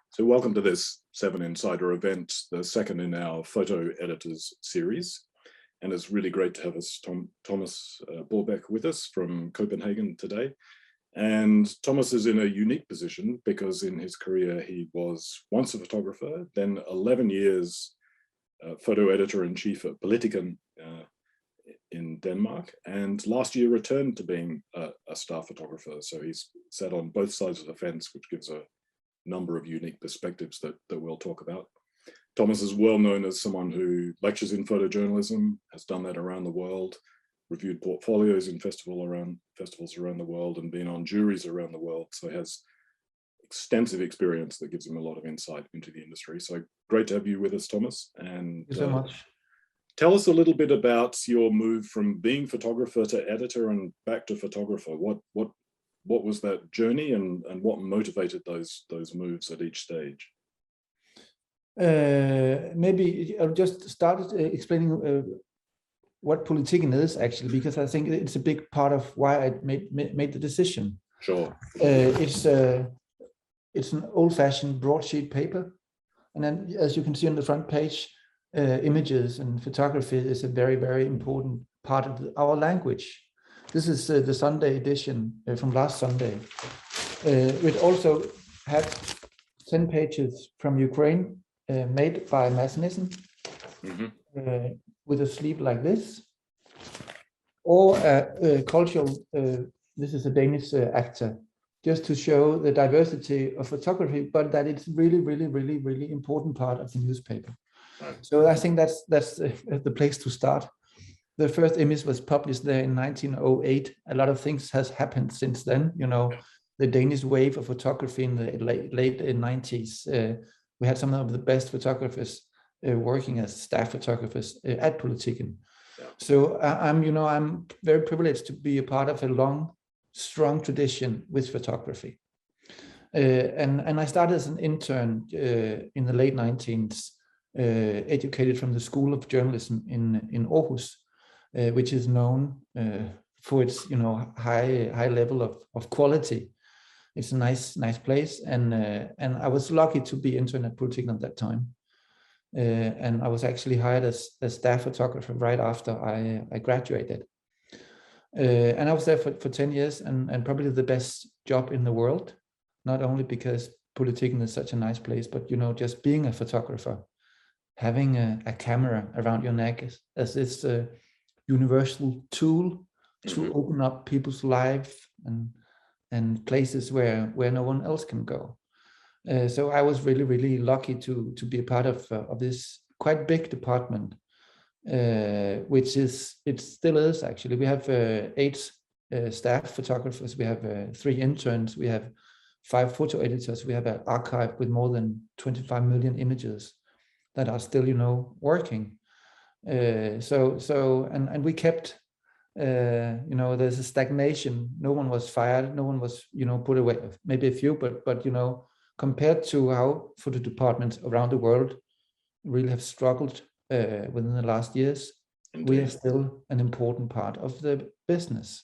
So welcome to this 7 Insider event, the second in our Photo Editors series. And it's really great to have Thomas Borberg with us from Copenhagen today. And Thomas is in a unique position because in his career, he was once a photographer, then 11 years photo editor-in-chief at Politiken in Denmark, and last year returned to being a staff photographer. So he's sat on both sides of the fence, which gives a number of unique perspectives that we'll talk about. Thomas is well known as someone who lectures in photojournalism, has done that around the world, reviewed portfolios in festivals around the world, and been on juries around the world. So he has extensive experience that gives him a lot of insight into the industry. So great to have you with us, Thomas. And thank you so much. Tell us a little bit about your move from being photographer to editor and back to photographer. What was that journey, and what motivated those moves at each stage? Maybe I'll just start explaining what Politiken is actually, because I think it's a big part of why I made the decision. Sure. It's an old-fashioned broadsheet paper, and then as you can see on the front page, images and photography is a very, very important part of our language. This is the Sunday edition from last Sunday. It also had 10 pages from Ukraine, made by Mads Nissen, with a sleeve like this, or a cultural, this is a Danish actor, just to show the diversity of photography, but that it's really, really, really, really important part of the newspaper. So I think that's the place to start. The first image was published there in 1908. A lot of things has happened since then. You know, the Danish wave of photography in the late 90s. We had some of the best photographers working as staff photographers at Politiken. Yeah. So I'm very privileged to be a part of a long, strong tradition with photography. And I started as an intern in the late 19s, educated from the School of Journalism in Aarhus. Which is known for its, high level of quality. It's a nice place, and I was lucky to be intern at Politiken at that time, and I was actually hired as a staff photographer right after I graduated, and I was there for 10 years, and probably the best job in the world, not only because Politiken is such a nice place, but just being a photographer, having a camera around your neck as it's a universal tool to open up people's life and places where no one else can go. So I was really, really lucky to be a part of this quite big department, which it still is actually. We have 8 staff photographers, we have 3 interns, we have 5 photo editors, we have an archive with more than 25 million images that are still, working. And we kept, there's a stagnation. No one was fired. No one was, put away. Maybe a few, but compared to how photo departments around the world really have struggled within the last years, indeed, we are still an important part of the business.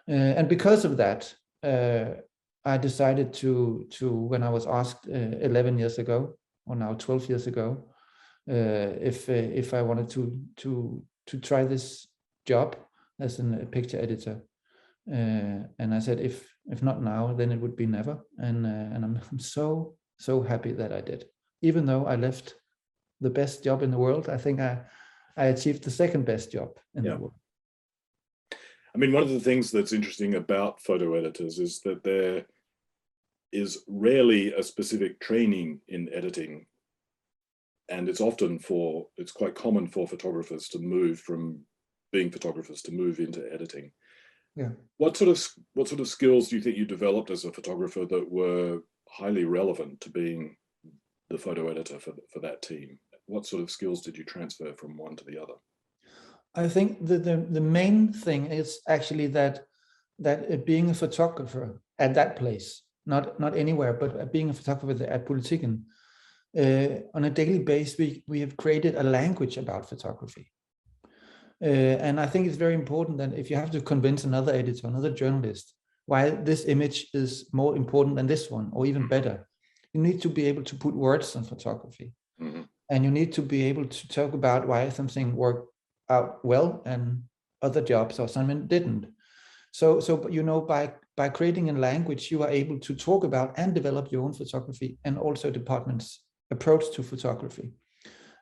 And because of that, I decided to when I was asked 11 years ago, or now 12 years ago, if I wanted to try this job as a picture editor, and I said if not now, then it would be never. And I'm so happy that I did. Even though I left the best job in the world, I think I achieved the second best job in the world. I mean, one of the things that's interesting about photo editors is that there is rarely a specific training in editing. And it's quite common for photographers to move from being photographers to move into editing. Yeah. What sort of skills do you think you developed as a photographer that were highly relevant to being the photo editor for that team? What sort of skills did you transfer from one to the other? I think the main thing is actually that being a photographer at that place, not anywhere, but being a photographer at Politiken, on a daily basis, we have created a language about photography. And I think it's very important that if you have to convince another editor, another journalist, why this image is more important than this one, or even better, you need to be able to put words on photography. Mm-hmm. And you need to be able to talk about why something worked out well and other jobs or something didn't. So you know, by creating a language, you are able to talk about and develop your own photography and also department's approach to photography.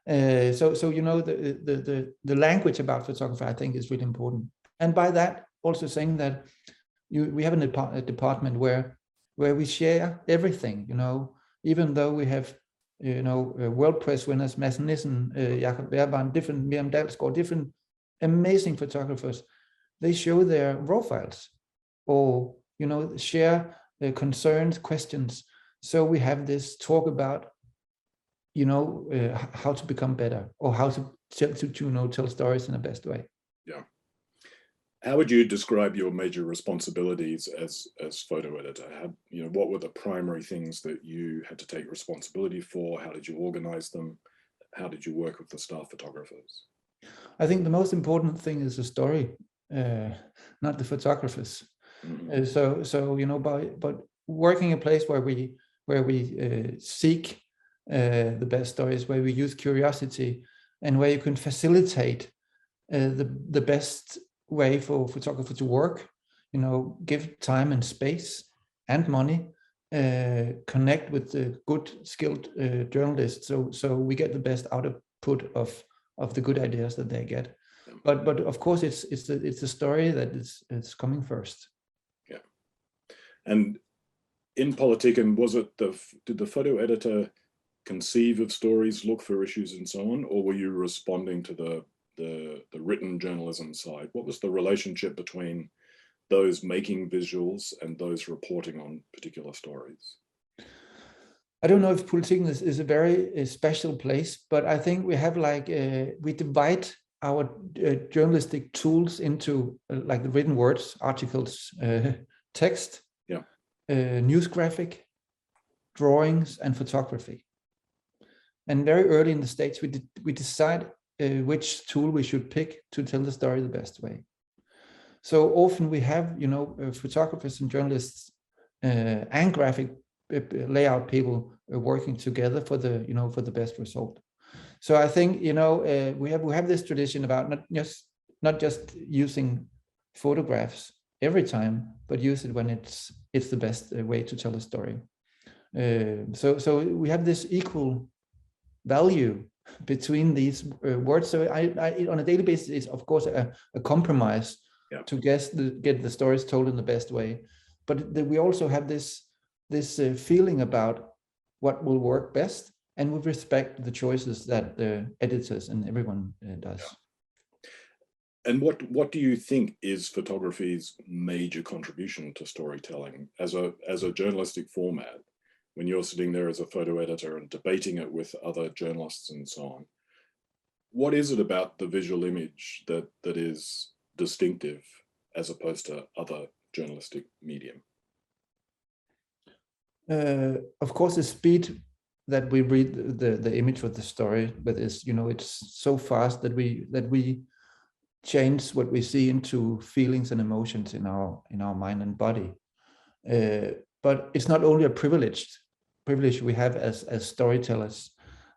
So you know, the language about photography, I think, is really important. And by that, also saying that we have a department where we share everything. You know, even though we have, you know, world press winners, Mads Nissen, Jakob Verban, different Miriam Dalsgaard, different amazing photographers, they show their raw files, or, you know, share their concerns, questions. So we have this talk about, you know, how to become better, or how to tell stories in the best way. Yeah. How would you describe your major responsibilities as photo editor? You know, what were the primary things that you had to take responsibility for? How did you organize them? How did you work with the staff photographers? I think the most important thing is the story, not the photographers. Mm-hmm. So you know, but working a place where we seek the best stories, where we use curiosity, and where you can facilitate the best way for photographer to work, you know, give time and space and money, connect with the good skilled journalists, so we get the best output of the good ideas that they get. But of course it's the story that is coming first. Yeah. And in Politiken, did the photo editor conceive of stories, look for issues and so on, or were you responding to the written journalism side? What was the relationship between those making visuals and those reporting on particular stories? I don't know if Politiken is a very special place, but I think we have like we divide our journalistic tools into like the written words, articles, text, yeah, news graphic, drawings, and photography. And very early in the States, we decide which tool we should pick to tell the story the best way. So often we have, you know, photographers and journalists and graphic layout people working together for the, you know, for the best result. So I think, you know, we have this tradition about not just using photographs every time, but use it when it's the best way to tell a story. So we have this equal value between these words. So I on a daily basis, it's of course a compromise, yeah, to get the stories told in the best way. But we also have this feeling about what will work best, and we respect the choices that the editors and everyone does. Yeah. And what do you think is photography's major contribution to storytelling as a journalistic format? When you're sitting there as a photo editor and debating it with other journalists and so on, what is it about the visual image that is distinctive as opposed to other journalistic medium? Of course, the speed that we read the image of the story, but is, you know, it's so fast that we change what we see into feelings and emotions in our mind and body. But it's not only a privilege we have as storytellers.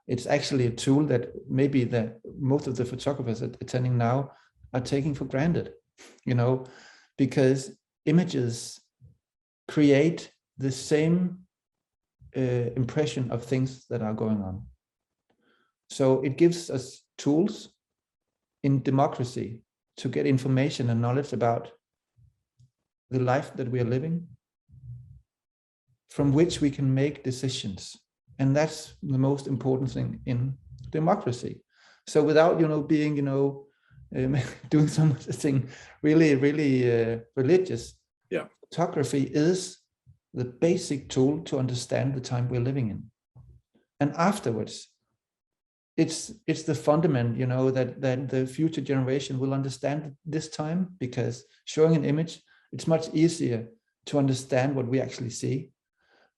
It's actually a tool that maybe most of the photographers attending now are taking for granted, you know, because images create the same impression of things that are going on. So it gives us tools in democracy to get information and knowledge about the life that we are living, from which we can make decisions. And that's the most important thing in democracy. So without, you know, being, you know, doing something really, really religious. Yeah. Photography is the basic tool to understand the time we're living in. And afterwards, it's the fundament, you know, that the future generation will understand this time, because showing an image, it's much easier to understand what we actually see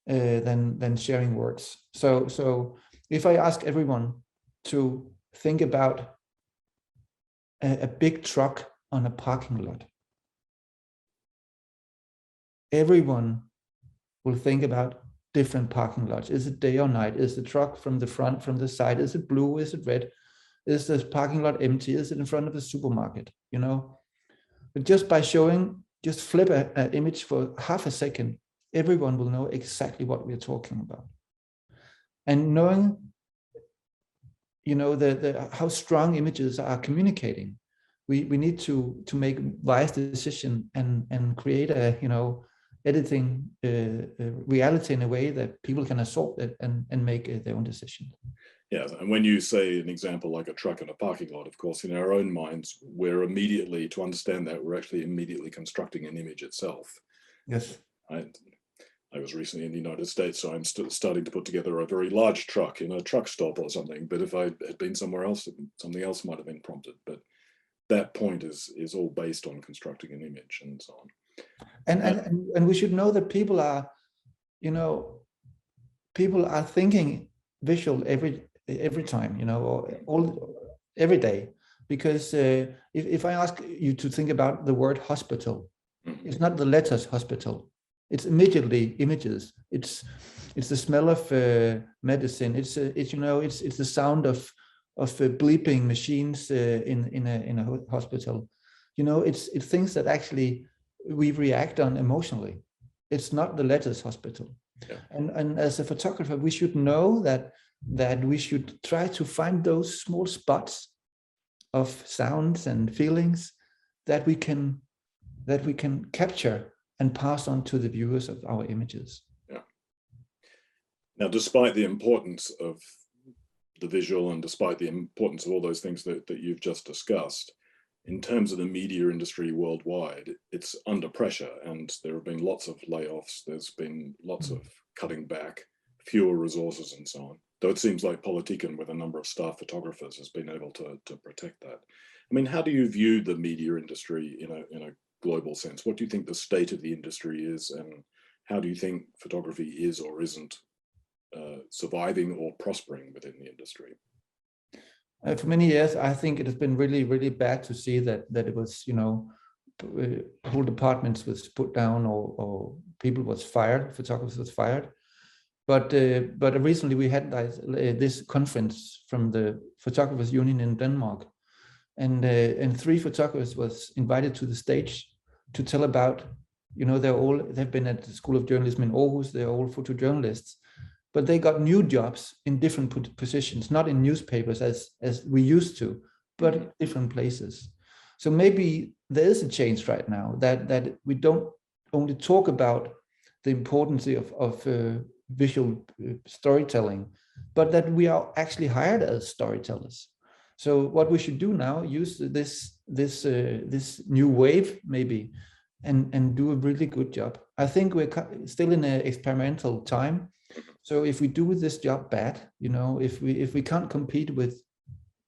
than sharing words. So if I ask everyone to think about a big truck on a parking lot, everyone will think about different parking lots. Is it day or night? Is the truck from the front, from the side? Is it blue? Is it red? Is the parking lot empty? Is it in front of the supermarket? You know, but just by showing, just flip an image for half a second, everyone will know exactly what we're talking about. And knowing, you know, how strong images are communicating, we need to make wise decision and create a, you know, editing reality in a way that people can absorb it and make their own decision. Yeah, and when you say an example like a truck in a parking lot, of course, in our own minds, we're immediately, to understand that, we're actually immediately constructing an image itself. Yes. I was recently in the United States, so I'm still starting to put together a very large truck in a truck stop or something. But if I had been somewhere else, something else might have been prompted. But that point is all based on constructing an image and so on. And we should know that people are, you know, people are thinking visual every time, you know, or every day. Because if I ask you to think about the word hospital, it's not the letters hospital. It's immediately images. It's the smell of medicine. It's you know, it's the sound of bleeping machines in a hospital. You know, it's things that actually we react on emotionally. It's not the letters hospital. Yeah. And as a photographer, we should know that we should try to find those small spots of sounds and feelings that we can capture and pass on to the viewers of our images. Yeah. Now, despite the importance of the visual and despite the importance of all those things that you've just discussed, in terms of the media industry worldwide, it's under pressure, and there have been lots of layoffs. There's been lots of cutting back, fewer resources and so on. Though it seems like Politiken, with a number of staff photographers, has been able to protect that. I mean, how do you view the media industry in a global sense? What do you think the state of the industry is, and how do you think photography is or isn't surviving or prospering within the industry? For many years, I think it has been really, really bad to see that it was, you know, whole departments was put down or people was fired, photographers was fired. But recently we had this conference from the Photographers Union in Denmark, and 3 photographers was invited to the stage to tell about, you know, they've been at the School of Journalism in Aarhus, they're all photojournalists, but they got new jobs in different positions, not in newspapers as we used to, but different places. So maybe there is a change right now that we don't only talk about the importance of visual storytelling, but that we are actually hired as storytellers. So what we should do now, use this new wave maybe, and do a really good job. I think we're still in an experimental time. So if we do this job bad, you know, if we can't compete with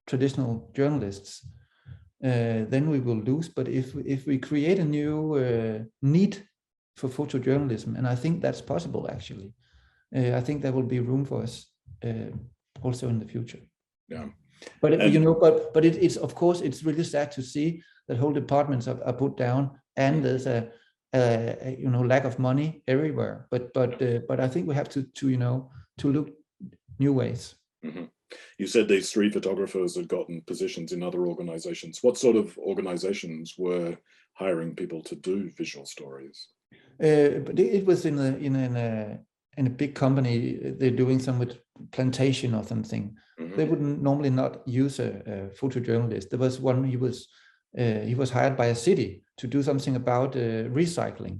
traditional journalists, then we will lose. But if we create a new need for photojournalism, and I think that's possible actually, I think there will be room for us also in the future. Yeah. But you know, but it's of course it's really sad to see that whole departments are put down, and there's a you know, lack of money everywhere. But I think we have to you know, to look new ways. Mm-hmm. You said these 3 photographers had gotten positions in other organizations. What sort of organizations were hiring people to do visual stories? But it was in a big company. They're doing some with plantation or something. Mm-hmm. They would normally not use a photojournalist. There was one, he was hired by a city to do something about recycling,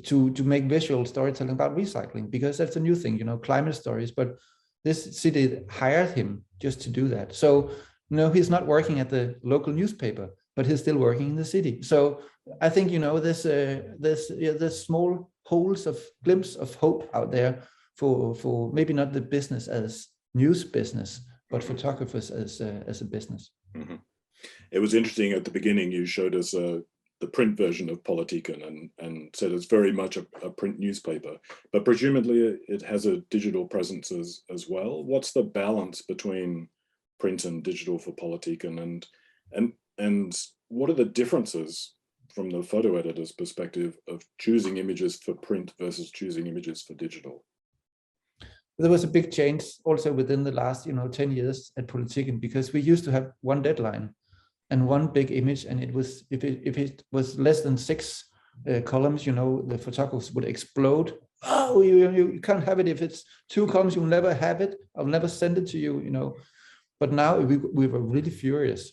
to make visual storytelling about recycling, because that's a new thing, you know, climate stories. But this city hired him just to do that. So No, he's not working at the local newspaper, but he's still working in the city. So I think, you know, there's small holes of glimpse of hope out there for maybe not the business as news business, but photographers as a business. Mm-hmm. It was interesting at the beginning, you showed us the print version of Politiken and said it's very much a print newspaper, but presumably it has a digital presence as well. What's the balance between print and digital for Politiken, and what are the differences from the photo editor's perspective of choosing images for print versus choosing images for digital? There was a big change also within the last, 10 years at Politiken, because we used to have one deadline and one big image, and it was if it was less than 6 columns, the photographers would explode. Oh, you can't have it if it's 2 columns. You'll never have it. I'll never send it to you. But now we were really furious.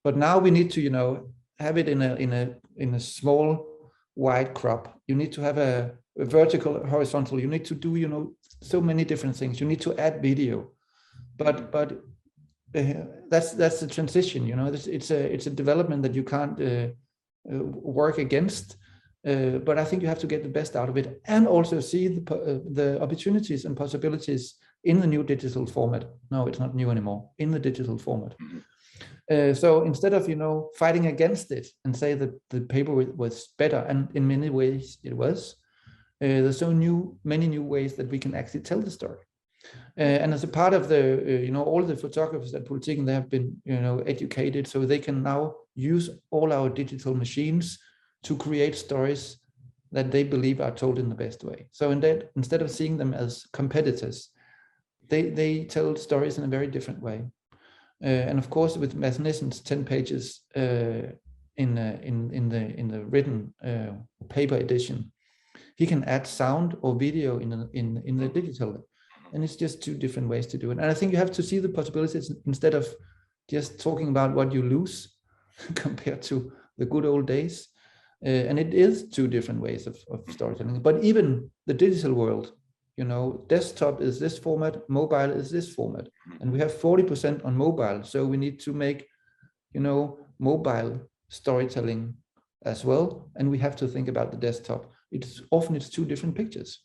But now we need to have it in a small wide crop. You need to have a vertical, horizontal. You need to do so many different things. You need to add video, but that's the transition. It's a development that you can't work against. But I think you have to get the best out of it, and also see the opportunities and possibilities in the new digital format. No, it's not new anymore. In the digital format. So instead of fighting against it and say that the paper was better, and in many ways it was, there's many new ways that we can actually tell the story. And as a part of the all the photographers at Politiken, they have been educated, so they can now use all our digital machines to create stories that they believe are told in the best way. So instead of seeing them as competitors, they tell stories in a very different way. And of course, with Mads Nissen's 10 pages in the written paper edition, he can add sound or video in the digital, and it's just 2 different ways to do it. And I think you have to see the possibilities instead of just talking about what you lose compared to the good old days. And it is 2 different ways of storytelling. But even the digital world, desktop is this format, mobile is this format, and we have 40% on mobile. So we need to make, mobile storytelling as well. And we have to think about the desktop. It's 2 different pictures.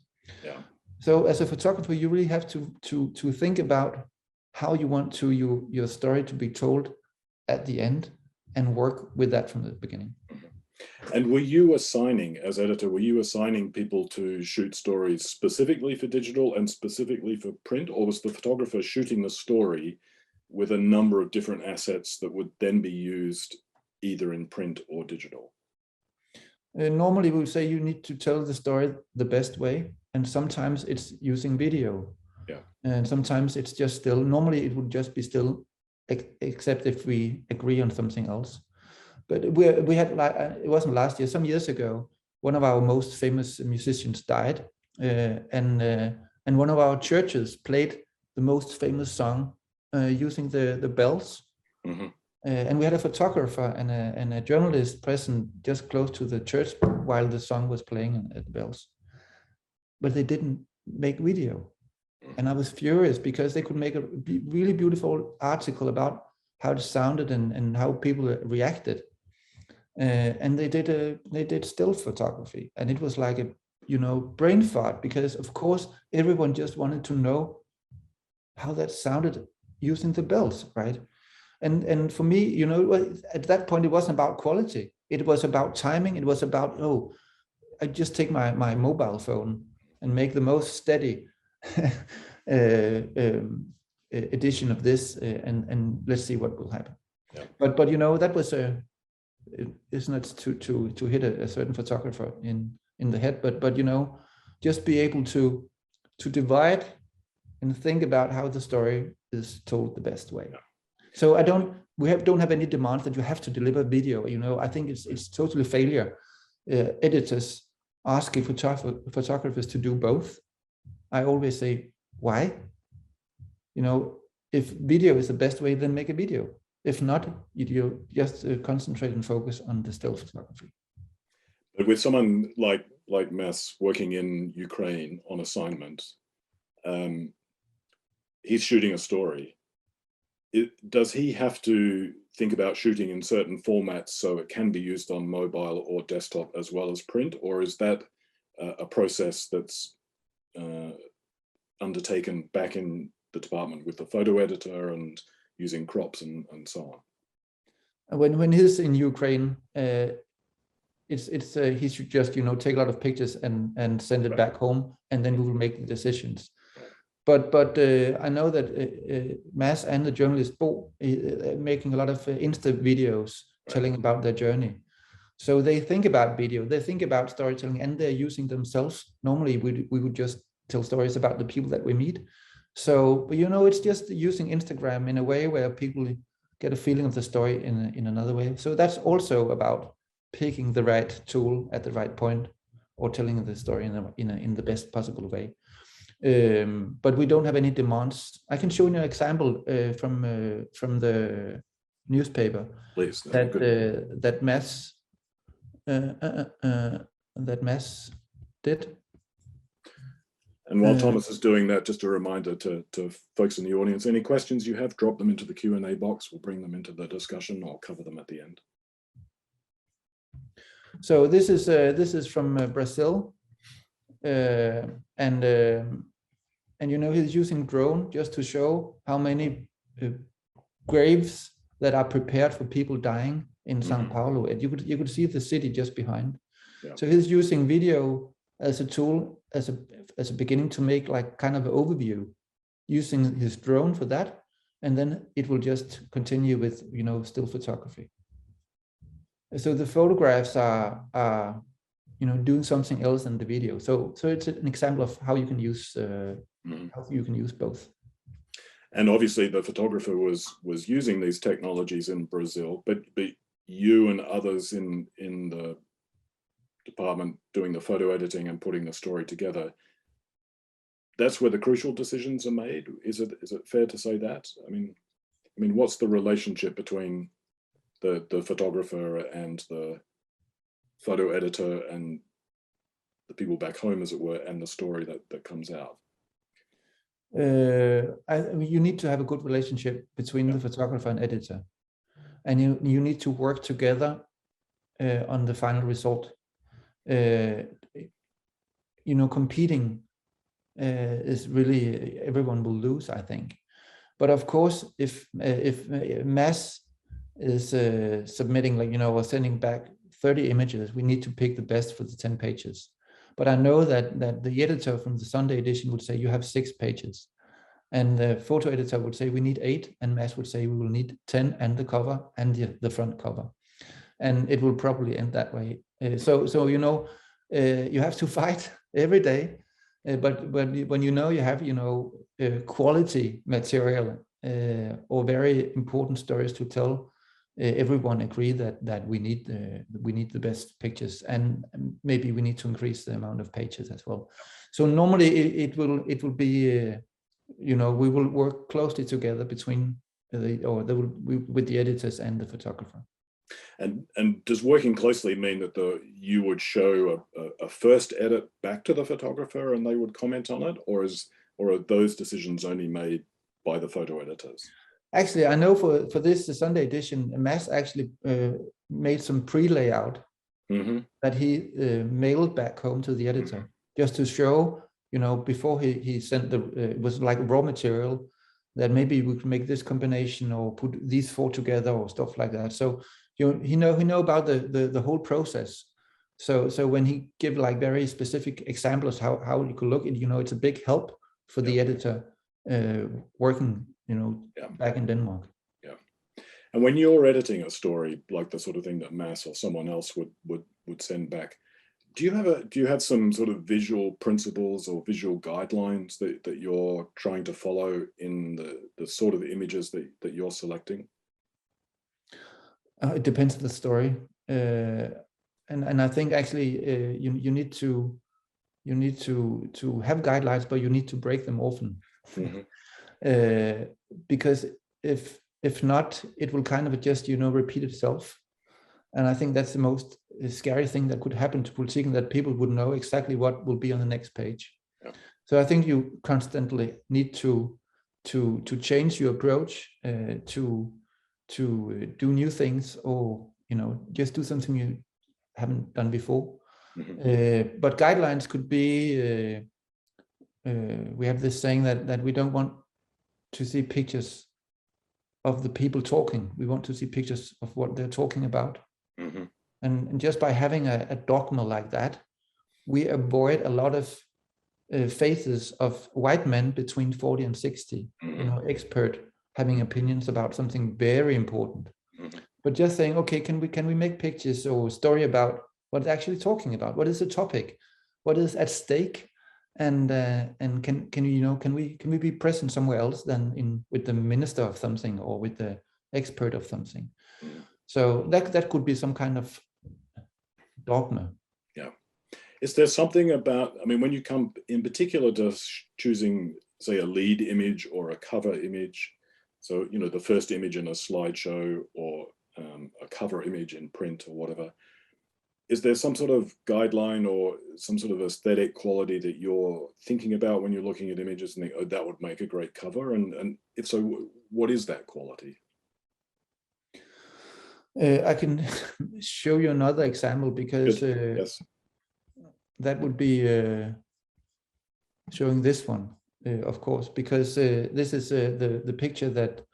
Yeah. So as a photographer, you really have to think about how you want your story to be told at the end, and work with that from the beginning. And were you assigning, as editor, people to shoot stories specifically for digital and specifically for print, or was the photographer shooting the story with a number of different assets that would then be used either in print or digital? Normally we would say you need to tell the story the best way, and sometimes it's using video. Yeah. And sometimes it's just still. Normally it would just be still, except if we agree on something else. But we had, it wasn't last year, some years ago, one of our most famous musicians died, and one of our churches played the most famous song using the bells. Mm-hmm. And we had a photographer and a journalist present just close to the church while the song was playing at the bells. But they didn't make video. And I was furious, because they could make a really beautiful article about how it sounded and how people reacted. And they did still photography, and it was like a brain fart, because of course everyone just wanted to know how that sounded using the bells, right? And for me, at that point it wasn't about quality, it was about timing. It was about, I just take my mobile phone and make the most steady edition of this, and let's see what will happen. Yeah. But that was it's not to hit a certain photographer in the head, but just be able to divide and think about how the story is told the best way. Yeah. So we don't have any demands that you have to deliver video. I think it's totally failure. Editors asking photographers to do both. I always say, why? If video is the best way, then make a video. If not, you just concentrate and focus on the still photography. But with someone like Mads working in Ukraine on assignment, he's shooting a story. does he have to think about shooting in certain formats so it can be used on mobile or desktop as well as print, or is that a process that's undertaken back in the department with the photo editor and using crops and so on? When he's in Ukraine, he should just take a lot of pictures and send it back home, and then we will make the decisions. But I know that Mads and the journalist Bo making a lot of Insta videos telling about their journey. So they think about video, they think about storytelling, and they're using themselves. Normally we would just tell stories about the people that we meet. So, but it's just using Instagram in a way where people get a feeling of the story in another way. So that's also about picking the right tool at the right point, or telling the story in the best possible way. But we don't have any demands. I can show you an example from the newspaper. Please, that Mads did. And while Thomas is doing that, just a reminder to folks in the audience, any questions you have, drop them into the Q&A box. We'll bring them into the discussion or cover them at the end. So this is from Brazil, and he's using drone just to show how many graves that are prepared for people dying in Sao Paulo, and you could see the city just behind. Yeah. So he's using video as a tool, as a beginning to make like kind of an overview, using his drone for that, and then it will just continue with still photography. So the photographs are doing something else than the video. So it's an example of how you can use both. And obviously the photographer was using these technologies in Brazil, but you and others in the department doing the photo editing and putting the story together, that's where the crucial decisions are made. Is it fair to say that? I mean, what's the relationship between the photographer and the photo editor and the people back home, as it were, and the story that comes out? You need to have a good relationship between the photographer and editor, and you need to work together on the final result. Competing is really, everyone will lose, I think. But of course, if Mads is submitting or sending back 30 images, we need to pick the best for the 10 pages. But I know that the editor from the Sunday edition would say you have 6 pages, and the photo editor would say we need 8, and Mads would say we will need 10 and the cover and the front cover, and it will probably end that way. So you have to fight every day, but when you have quality material or very important stories to tell, everyone agree that we need the best pictures, and maybe we need to increase the amount of pages as well. So normally it will be we will work closely together between with the editors and the photographer. And does working closely mean that you would show a first edit back to the photographer and they would comment on it, or are those decisions only made by the photo editors? Actually, I know for this Sunday edition, Mads actually made some pre-layout that he mailed back home to the editor, just to show, before he sent it was like raw material, that maybe we could make this combination or put these 4 together or stuff like that. So he know about the whole process. So when he give like very specific examples how you could look, it's a big help for the editor working back in Denmark. Yeah. And when you're editing a story, like the sort of thing that Mads or someone else would send back, do you have some sort of visual principles or visual guidelines that you're trying to follow in the sort of images that you're selecting? It depends on the story, and I think actually you need to have guidelines, but you need to break them often. Because if not, it will kind of just repeat itself, and I think that's the most scary thing that could happen to Politiken, that people would know exactly what will be on the next page. So I think you constantly need to to change your approach, to do new things, or just do something you haven't done before. But guidelines could be, we have this saying that we don't want to see pictures of the people talking. We want to see pictures of what they're talking about. And just by having a dogma like that, we avoid a lot of faces of white men between 40 and 60, expert having opinions about something very important. But just saying, okay, can we make pictures or story about what it's actually talking about? What is the topic? What is at stake? And can we be present somewhere else than with the minister of something or with the expert of something? So that could be some kind of dogma. Yeah. Is there something about, I mean, when you come in particular to choosing, say, a lead image or a cover image, so, the first image in a slideshow or a cover image in print or whatever, is there some sort of guideline or some sort of aesthetic quality that you're thinking about when you're looking at images and think, oh, that would make a great cover? And if so, what is that quality? I can show you another example, because yes. That would be showing this one, of course, because this is the picture that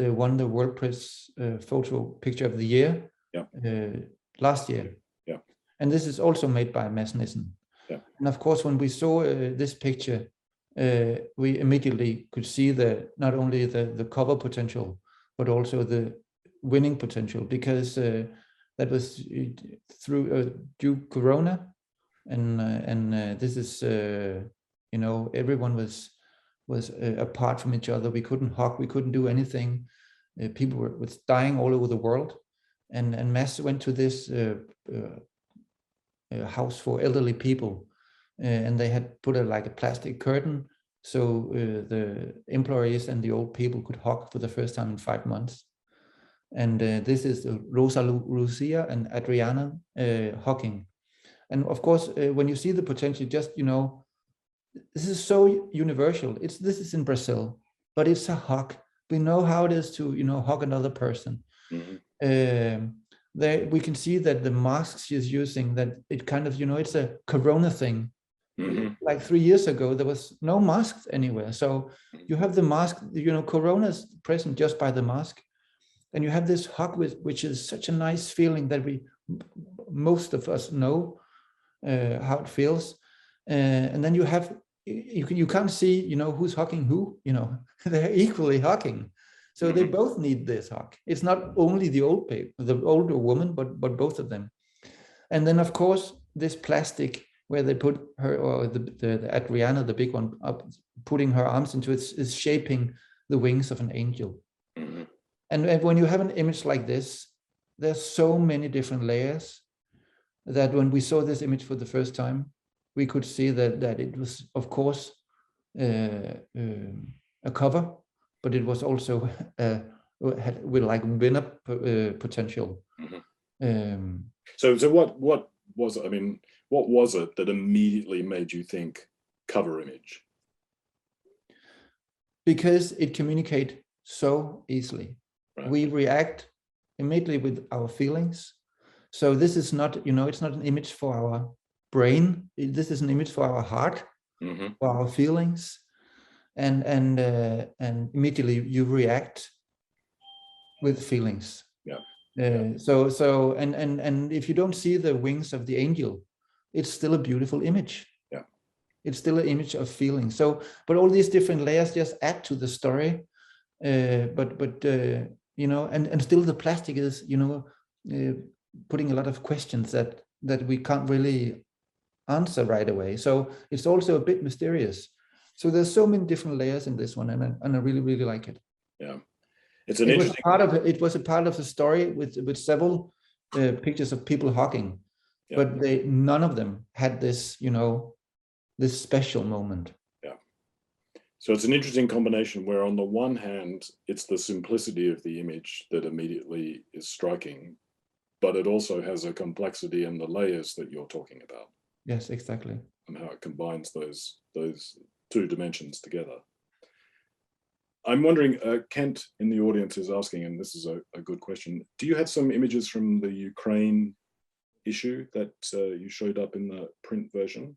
won the World Press Photo Picture of the Year last year. Yeah. And this is also made by Mads Nissen. Yeah. And of course, when we saw this picture, we immediately could see not only the cover potential, but also the winning potential, because that was due Corona, and this is everyone was apart from each other. We couldn't hug, we couldn't do anything. People were dying all over the world, and Mads went to this house for elderly people, and they had put like a plastic curtain, so the employees and the old people could hug for the first time in 5 months. And this is Rosa Lucia and Adriana hugging. And of course, when you see the potential, just, this is so universal. This is in Brazil, but it's a hug. We know how it is to, hug another person. We can see that the mask she's using, that it kind of, it's a Corona thing. Like 3 years ago, there was no masks anywhere. So you have the mask, Corona is present just by the mask. And you have this hug, which is such a nice feeling that most of us know how it feels. And then you can't see, who's hugging who, they're equally hugging. So they both need this hug. It's not only the older woman, but both of them. And then, of course, this plastic where they put her, or the Adriana, the big one, up, putting her arms into it, is shaping the wings of an angel. And when you have an image like this, there's so many different layers that when we saw this image for the first time, we could see that it was, of course, a cover, but it was also with like winner potential. So what was it? I mean, what was it that immediately made you think cover image? Because it communicates so easily. Right. We react immediately with our feelings. So this is not, it's not an image for our brain. This is an image for our heart, for our feelings, and immediately you react with feelings. Yeah. So and if you don't see the wings of the angel, it's still a beautiful image. Yeah. It's still an image of feeling. So, but all these different layers just add to the story. But and still the plastic is, putting a lot of questions that we can't really answer right away. So it's also a bit mysterious. So there's so many different layers in this one, and I really, really like it. Yeah, it's an interesting part of it. It was a part of the story with several pictures of people hugging, but none of them had this, this special moment. So it's an interesting combination where on the one hand, it's the simplicity of the image that immediately is striking, but it also has a complexity in the layers that you're talking about. Yes, exactly. And how it combines those two dimensions together. I'm wondering, Kent in the audience is asking, and this is a good question, do you have some images from the Ukraine issue that you showed up in the print version?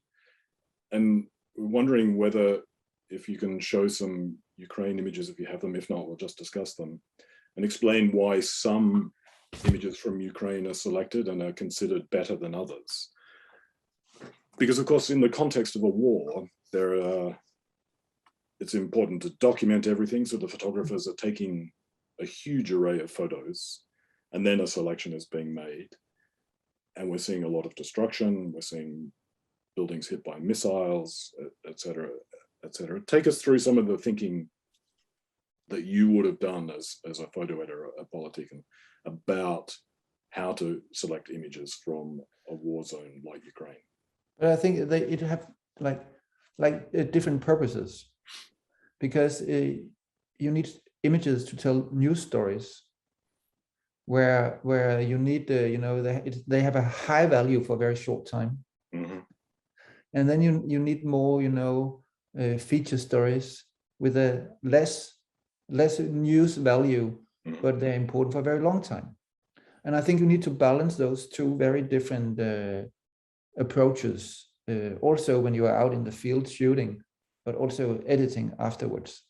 And wondering whether, if you can show some Ukraine images, if you have them, if not, we'll just discuss them, and explain why some images from Ukraine are selected and are considered better than others. Because of course, in the context of a war, it's important to document everything, so the photographers are taking a huge array of photos, and then a selection is being made. And we're seeing a lot of destruction, we're seeing buildings hit by missiles, etc., etc. Take us through some of the thinking that you would have done as a photo editor at Politiken about how to select images from a war zone like Ukraine. But I think it have different purposes, because you need images to tell news stories where you need they have a high value for a very short time. Mm-hmm. And then you need more feature stories with a less news value, mm-hmm. but they're important for a very long time. And I think you need to balance those two very different approaches, also when you are out in the field shooting, but also editing afterwards.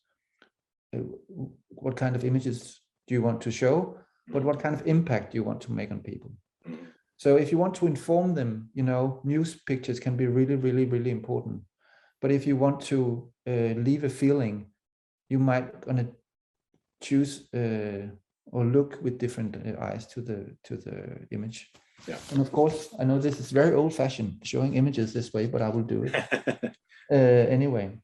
What kind of images do you want to show, but what kind of impact do you want to make on people? Mm-hmm. So if you want to inform them, news pictures can be really, really, really important. But if you want to leave a feeling, you might gonna choose or look with different eyes to the image. Yeah. And of course, I know this is very old-fashioned, showing images this way, but I will do it anyway.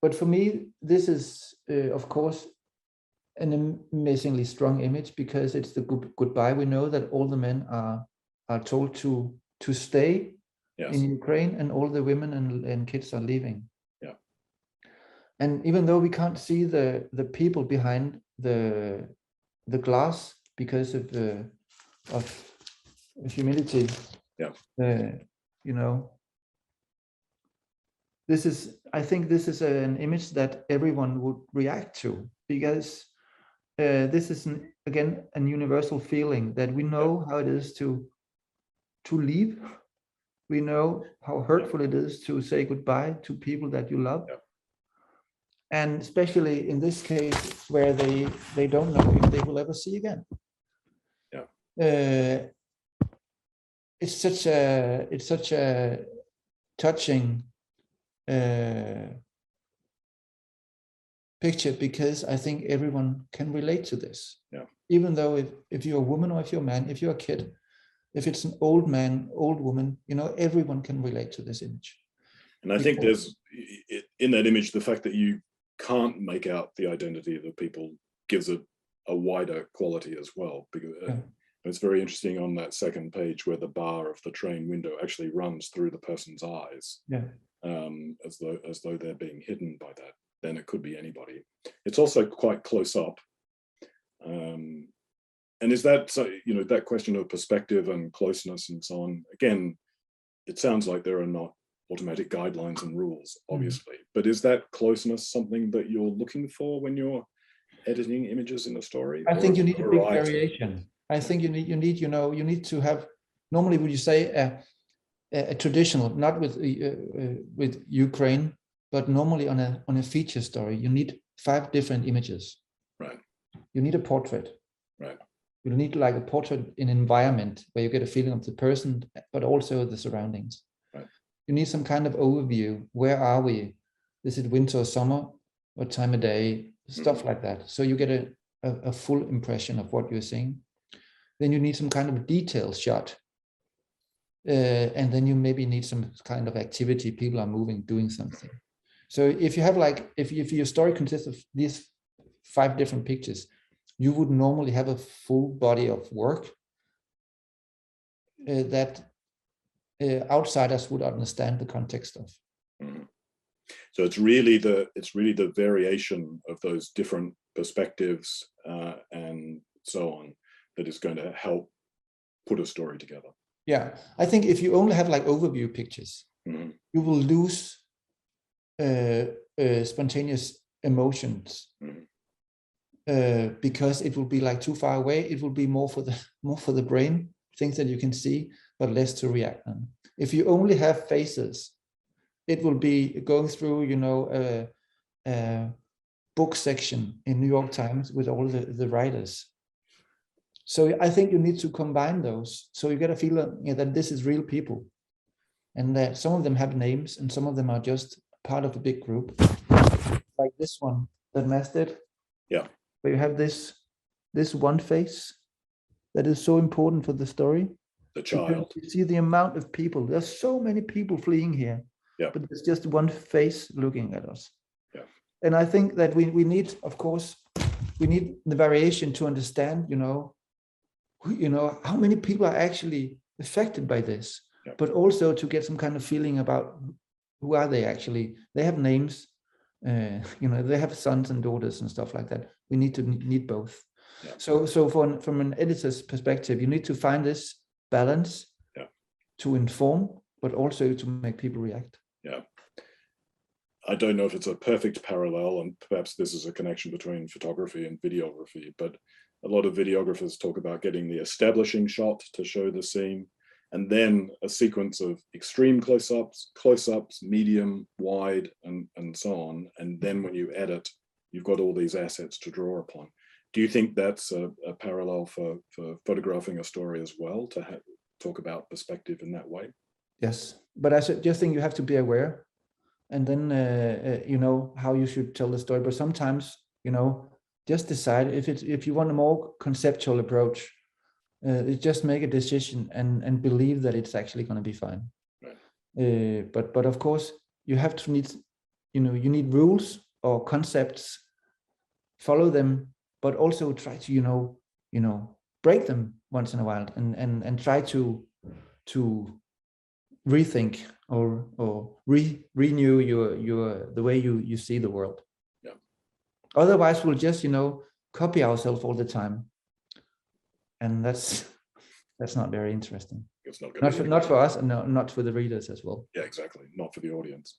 But for me, this is, of course, an amazingly strong image, because it's the goodbye. We know that all the men are told to stay yes. in Ukraine, and all the women and kids are leaving. Yeah. And even though we can't see the people behind the glass because of humidity, yeah. I think this is an image that everyone would react to, because this is again a universal feeling that we know how it is to leave. We know how hurtful it is to say goodbye to people that you love. Yeah. And especially in this case, where they don't know if they will ever see again. Yeah. It's such a touching picture, because I think everyone can relate to this. Yeah. Even though if you're a woman, or if you're a man, if you're a kid, if it's an old man, old woman, everyone can relate to this image. And I think there's, in that image, the fact that you can't make out the identity of the people gives it a wider quality as well. Because it's very interesting on that second page where the bar of the train window actually runs through the person's eyes. Yeah. As though they're being hidden by that. Then it could be anybody. It's also quite close up. And is that, so, that question of perspective and closeness and so on, again, it sounds like there are not automatic guidelines and rules, obviously, but is that closeness something that you're looking for when you're editing images in a story? I think you need a big variation. I think you need to have, normally would you say a traditional, not with Ukraine, but normally on a feature story, you need 5 different images. Right. You need a portrait. Right. You need like a portrait in environment where you get a feeling of the person, but also the surroundings. Right. You need some kind of overview. Where are we? Is it winter or summer? What time of day? Stuff like that. So you get a full impression of what you're seeing. Then you need some kind of detail shot. And then you maybe need some kind of activity. People are moving, doing something. So if you have if your story consists of these 5 different pictures, you would normally have a full body of work that outsiders would understand the context of. Mm-hmm. So it's really the variation of those different perspectives and so on that is going to help put a story together. Yeah, I think if you only have like overview pictures, you will lose spontaneous emotions, because it will be like too far away. It will be more for the brain, things that you can see, but less to react on. If you only have faces, it will be going through, you know, a book section in New York Times with all the writers. So I think you need to combine those, so you get a feeling that this is real people, and that some of them have names and some of them are just part of a big group, like this one that Mads did. Yeah, where you have this one face that is so important for the story. the child. You see the amount of people. There's so many people fleeing here, yeah, but there's just one face looking at us. Yeah. And I think that we need, of course, we need the variation to understand, you know, how many people are actually affected by this, yeah, but also to get some kind of feeling about who are they actually. They have names, you know, they have sons and daughters and stuff like that. We need both. Yeah. So from an editor's perspective, you need to find this balance, yeah, to inform, but also to make people react. Yeah. I don't know if it's a perfect parallel, and perhaps this is a connection between photography and videography, but a lot of videographers talk about getting the establishing shot to show the scene, and then a sequence of extreme close-ups, medium, wide, and so on. And then when you edit, you've got all these assets to draw upon. Do you think that's a parallel for photographing a story as well, to talk about perspective in that way? Yes, but I just think you have to be aware, and then you know how you should tell the story. But sometimes, you know, just decide if you want a more conceptual approach. Just make a decision and believe that it's actually going to be fine. Right. But of course you have to you need rules or concepts, follow them, but also try to you know break them once in a while and try to rethink or renew the way you see the world. Yeah. Otherwise we'll just copy ourselves all the time. And that's not very interesting. It's not not for us, and not for the readers as well. Yeah, exactly. Not for the audience.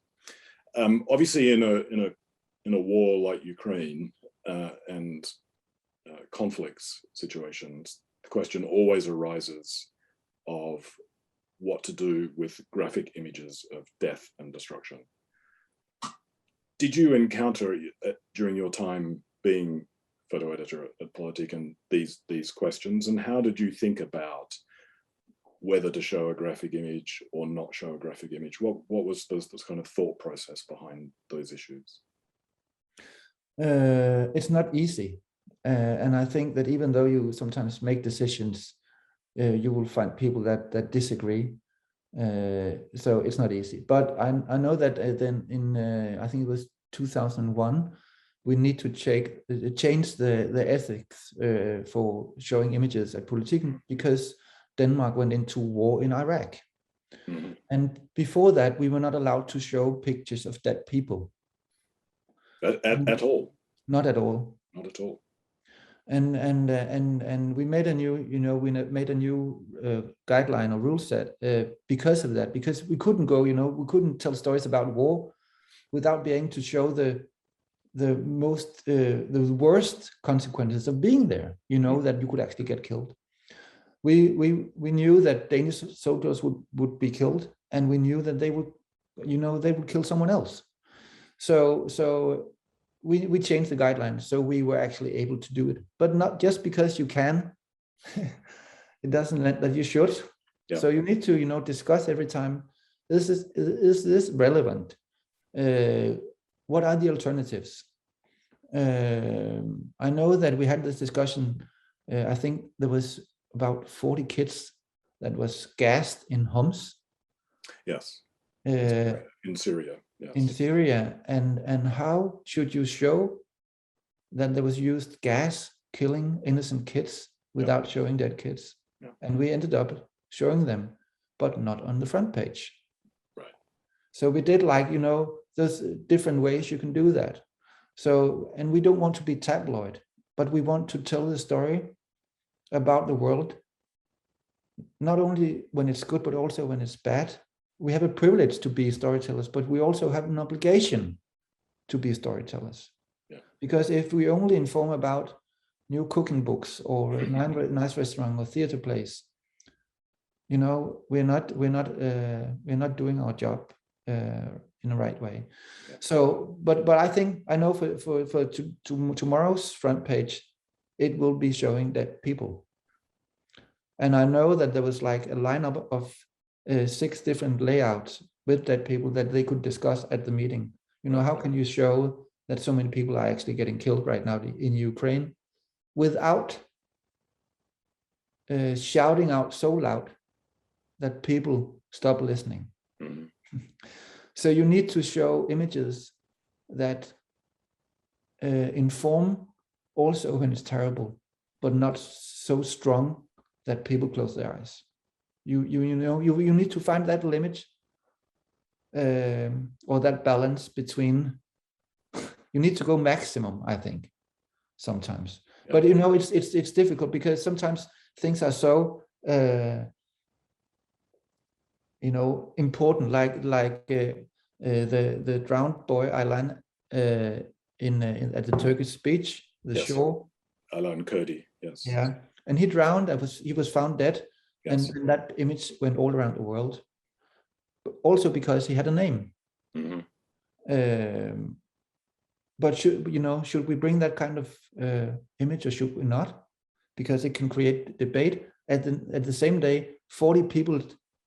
Obviously, in a war like Ukraine and conflicts situations, the question always arises of what to do with graphic images of death and destruction. Did you encounter during your time being photo editor at Politiken these questions, and how did you think about whether to show a graphic image or not show a graphic image? What was this kind of thought process behind those issues? It's not easy, and I think that even though you sometimes make decisions, you will find people that disagree. So it's not easy. But I know that then in I think it was 2001. We need to change the ethics for showing images at Politiken, because Denmark went into war in Iraq. Mm-hmm. And before that, we were not allowed to show pictures of dead people. At all? Not at all. Not at all. And we made a new guideline or rule set because of that, because we couldn't go, we couldn't tell stories about war without being able to show the worst consequences of being there, that you could actually get killed. We knew that Danish soldiers would be killed, and we knew that they would kill someone else. So we changed the guidelines, so we were actually able to do it. But not just because you can, it doesn't mean that you should. Yeah. So you need to discuss every time, is this relevant? What are the alternatives? I know that we had this discussion. I think there was about 40 kids that was gassed in Homs. Yes. In Syria. Yes. In Syria, and how should you show that there was used gas killing innocent kids without showing dead kids? Yeah. And we ended up showing them, but not on the front page. Right. So we did there's different ways you can do that. So, and we don't want to be tabloid, but we want to tell the story about the world, not only when it's good, but also when it's bad. We have a privilege to be storytellers, but we also have an obligation to be storytellers. Because if we only inform about new cooking books or a nice restaurant or theater place, you know, we're not doing our job in the right way. Yeah. So, but I think I know for tomorrow's front page, it will be showing dead people. And I know that there was like a lineup of 6 different layouts with dead people that they could discuss at the meeting. You know, how can you show that so many people are actually getting killed right now in Ukraine without shouting out so loud that people stop listening? Mm-hmm. So you need to show images that inform also when it's terrible, but not so strong that people close their eyes. You need to find that limit or that balance between. You need to go maximum, I think, sometimes. Yeah. But you know, it's difficult because sometimes things are so you know, important, like the drowned boy Aylan at the Turkish beach, the shore. Aylan Kurdi, yes. Yeah, and he drowned. He was found dead, yes. and that image went all around the world. But also because he had a name. Mm-hmm. But should we bring that kind of image or should we not? Because it can create debate. At the same day, 40 people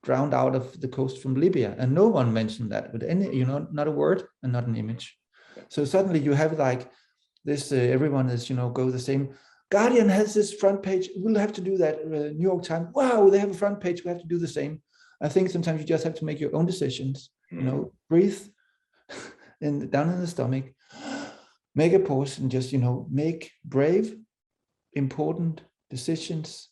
drowned out of the coast from Libya, and no one mentioned that with any, you know, not a word and not an image. So suddenly you have like this, everyone is, you know, go the same. Guardian has this front page. We'll have to do that. New York Times, wow, they have a front page. We have to do the same. I think sometimes you just have to make your own decisions. You know, breathe down in the stomach, make a pause, and just, you know, make brave, important decisions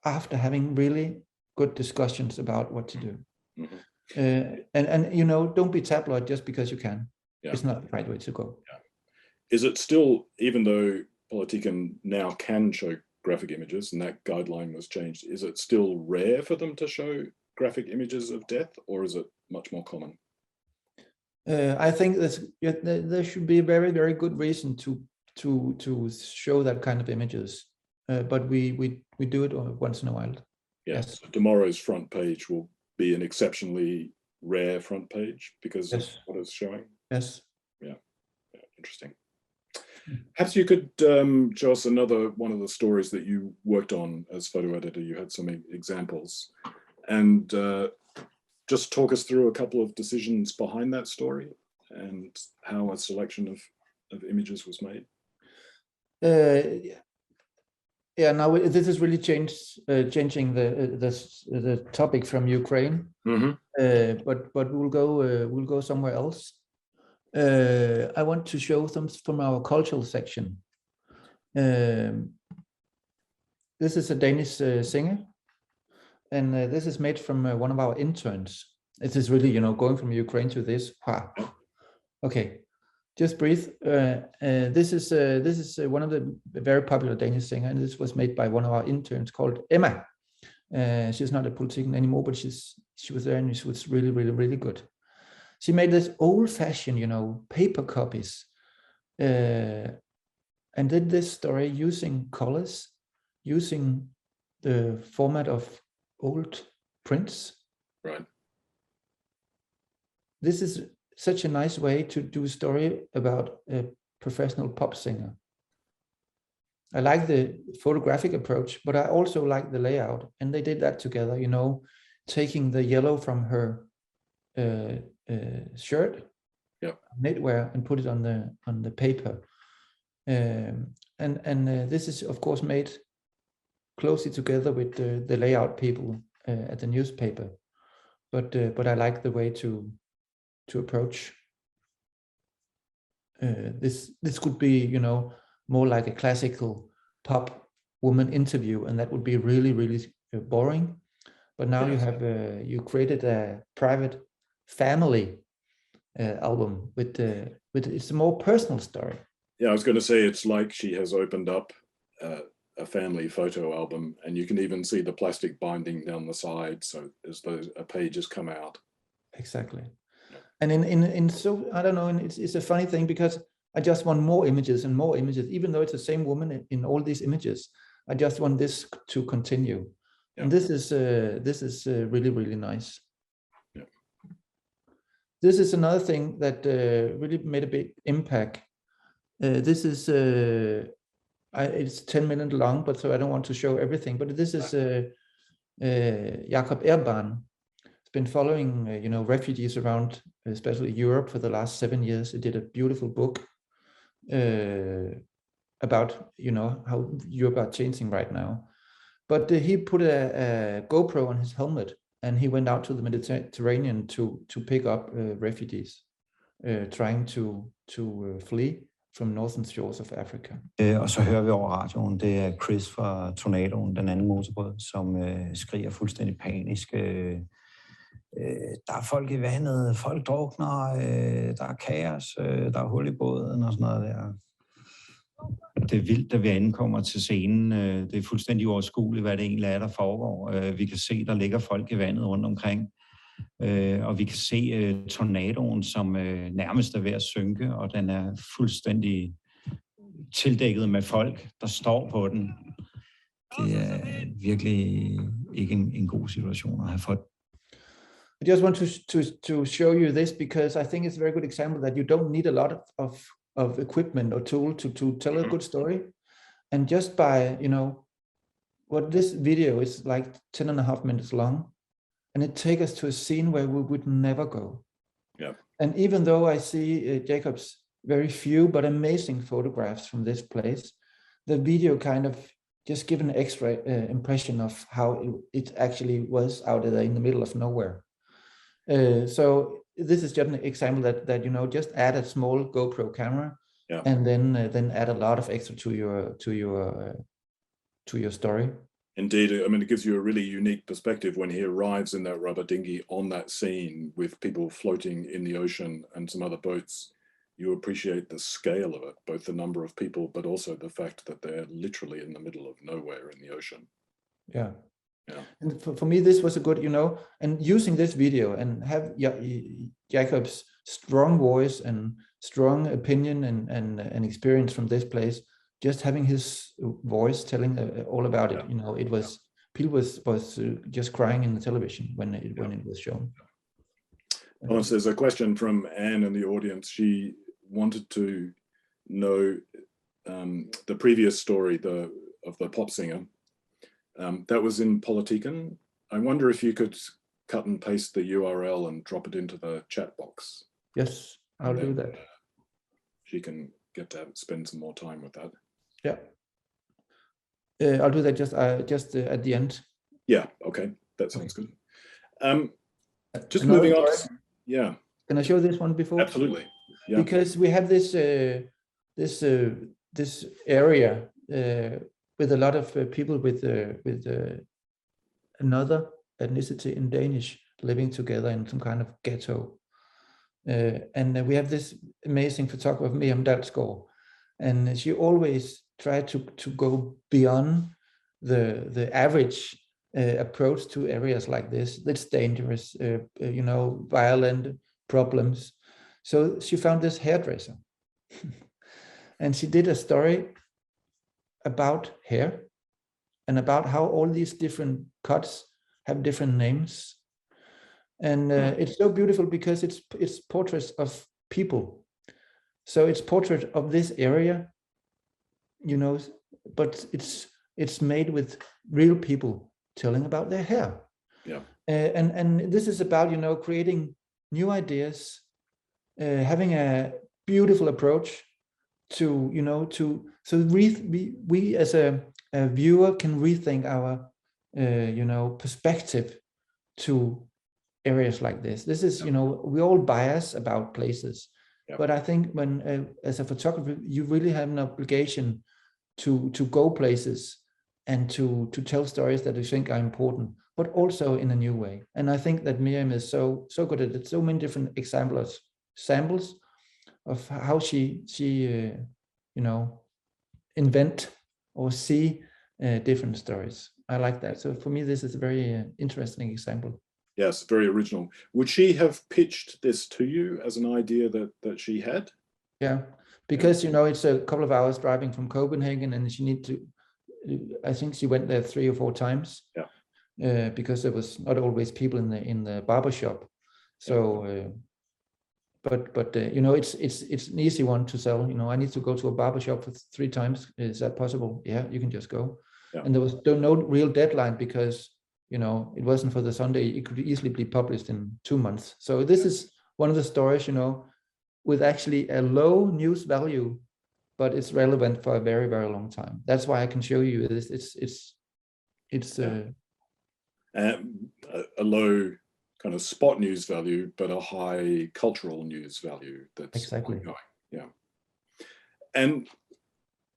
after having really good discussions about what to do. Mm-hmm. And you know, don't be tabloid just because you can. Yeah. It's not the right way to go. Yeah. Is it still, even though Politiken now can show graphic images and that guideline was changed, is it still rare for them to show graphic images of death, or is it much more common? I think there should be a very, very good reason to show that kind of images, but we do it once in a while. Yeah, yes. So tomorrow's front page will be an exceptionally rare front page because of what it's showing. Yes. Yeah, interesting. Perhaps you could show us another one of the stories that you worked on as photo editor. You had some examples, and just talk us through a couple of decisions behind that story and how a selection of images was made. Yeah, now this is really changing the topic from Ukraine. Mm-hmm. But we'll go somewhere else. I want to show them from our cultural section. This is a Danish singer, and this is made from one of our interns. It is really, you know, going from Ukraine to this. Wow. Okay, just breathe. This is one of the very popular Danish singer, and this was made by one of our interns called Emma. She's not a Politiken anymore, but she was there, and she was really, really, really good. She made this old-fashioned, you know, paper copies, and did this story using colors, using the format of old prints. Right. This is such a nice way to do a story about a professional pop singer. I like the photographic approach, but I also like the layout, and they did that together, you know, taking the yellow from her shirt, knitwear, and put it on the paper, and this is of course made closely together with the layout people at the newspaper, but I like the way to approach this. This could be, you know, more like a classical pop woman interview, and that would be really, really boring. But now you have you created a private family album with it's a more personal story. Yeah, I was going to say it's like she has opened up a family photo album, and you can even see the plastic binding down the side, so as those pages come out. Exactly. And in so I don't know, and it's a funny thing because I just want more images and more images, even though it's the same woman in all these images. I just want this to continue. Yeah. And this is really, really nice. Yeah. This is another thing that really made a big impact. This is it's 10 minutes long, but so I don't want to show everything. But this is Jacob Ehrbarn. He's been following refugees around, especially Europe, for the last 7 years. He did a beautiful book about how Europe are changing right now. But he put a GoPro on his helmet, and he went out to the Mediterranean to pick up refugees trying to flee from northern shores of Africa. Og så hører vi over radioen, det er Chris fra Tornadoen, den anden motorbåd, som skriger fuldstændig panisk. Der er folk i vandet, folk drukner, der er kaos, der er hul i båden og sådan noget der. Det er vildt, da vi ankommer til scenen. Det er fuldstændig uoverskueligt, hvad det egentlig er, der foregår. Vi kan se, der ligger folk i vandet rundt omkring. Og vi kan se tornadoen, som nærmest er ved at synke, og den er fuldstændig tildækket med folk, der står på den. Det er virkelig ikke en god situation at have folk. I just want to show you this because I think it's a very good example that you don't need a lot of equipment or tool to tell a good story. And just by, what this video is like 10.5 minutes long, and it takes us to a scene where we would never go. Yeah. And even though I see Jacob's very few but amazing photographs from this place, the video kind of just give an extra impression of how it actually was out there in the middle of nowhere. So this is just an example that just add a small GoPro camera, yeah, and then add a lot of extra to your story. Indeed, I mean, it gives you a really unique perspective when he arrives in that rubber dinghy on that scene with people floating in the ocean and some other boats. You appreciate the scale of it, both the number of people, but also the fact that they're literally in the middle of nowhere in the ocean. Yeah. Yeah. And for me, this was a good, and using this video and have Jacob's strong voice and strong opinion and experience from this place, just having his voice telling all about it, it was, people was just crying in the television when it was shown. Thomas, there's a question from Anne in the audience. She wanted to know the previous story of the pop singer. That was in Politiken. I wonder if you could cut and paste the URL and drop it into the chat box. Yes, I'll do that. She can get to spend some more time with that. Yeah. I'll do that just at the end. Yeah, okay. That sounds good. Just moving on. Yeah. Can I show this one before? Absolutely. Yeah. Because we have this this area with a lot of people with another ethnicity in Danish living together in some kind of ghetto. And we have this amazing photographer, Miriam Dalsgaard, and she always tried to go beyond the average approach to areas like this. That's dangerous, violent problems. So she found this hairdresser, and she did a story about hair and about how all these different cuts have different names. And it's so beautiful because it's portraits of people. So it's portrait of this area, but it's made with real people telling about their hair. Yeah. And this is about, creating new ideas, having a beautiful approach to, so we as a viewer can rethink our, perspective to areas like this. This is, we all bias about places, yeah, but I think when, as a photographer, you really have an obligation to go places and to tell stories that you think are important, but also in a new way. And I think that Miriam is so good at it. So many different samples of how she invent or see different stories. I like that. So for me, this is a very interesting example. Yes, very original. Would she have pitched this to you as an idea that she had? Yeah, because, you know, it's a couple of hours driving from Copenhagen, and she need to, I think she went there 3 or 4 times. Yeah. Because there was not always people in the barber shop. So, but you know, it's an easy one to sell. You know, I need to go to a barber shop for 3 times. Is that possible? Yeah, you can just go. Yeah. And there was no real deadline because, you know, it wasn't for the Sunday. It could easily be published in 2 months. So this is one of the stories, you know, with actually a low news value, but it's relevant for a very, very long time. That's why I can show you this. It's a low kind of spot news value, but a high cultural news value. That's exactly ongoing. Yeah. And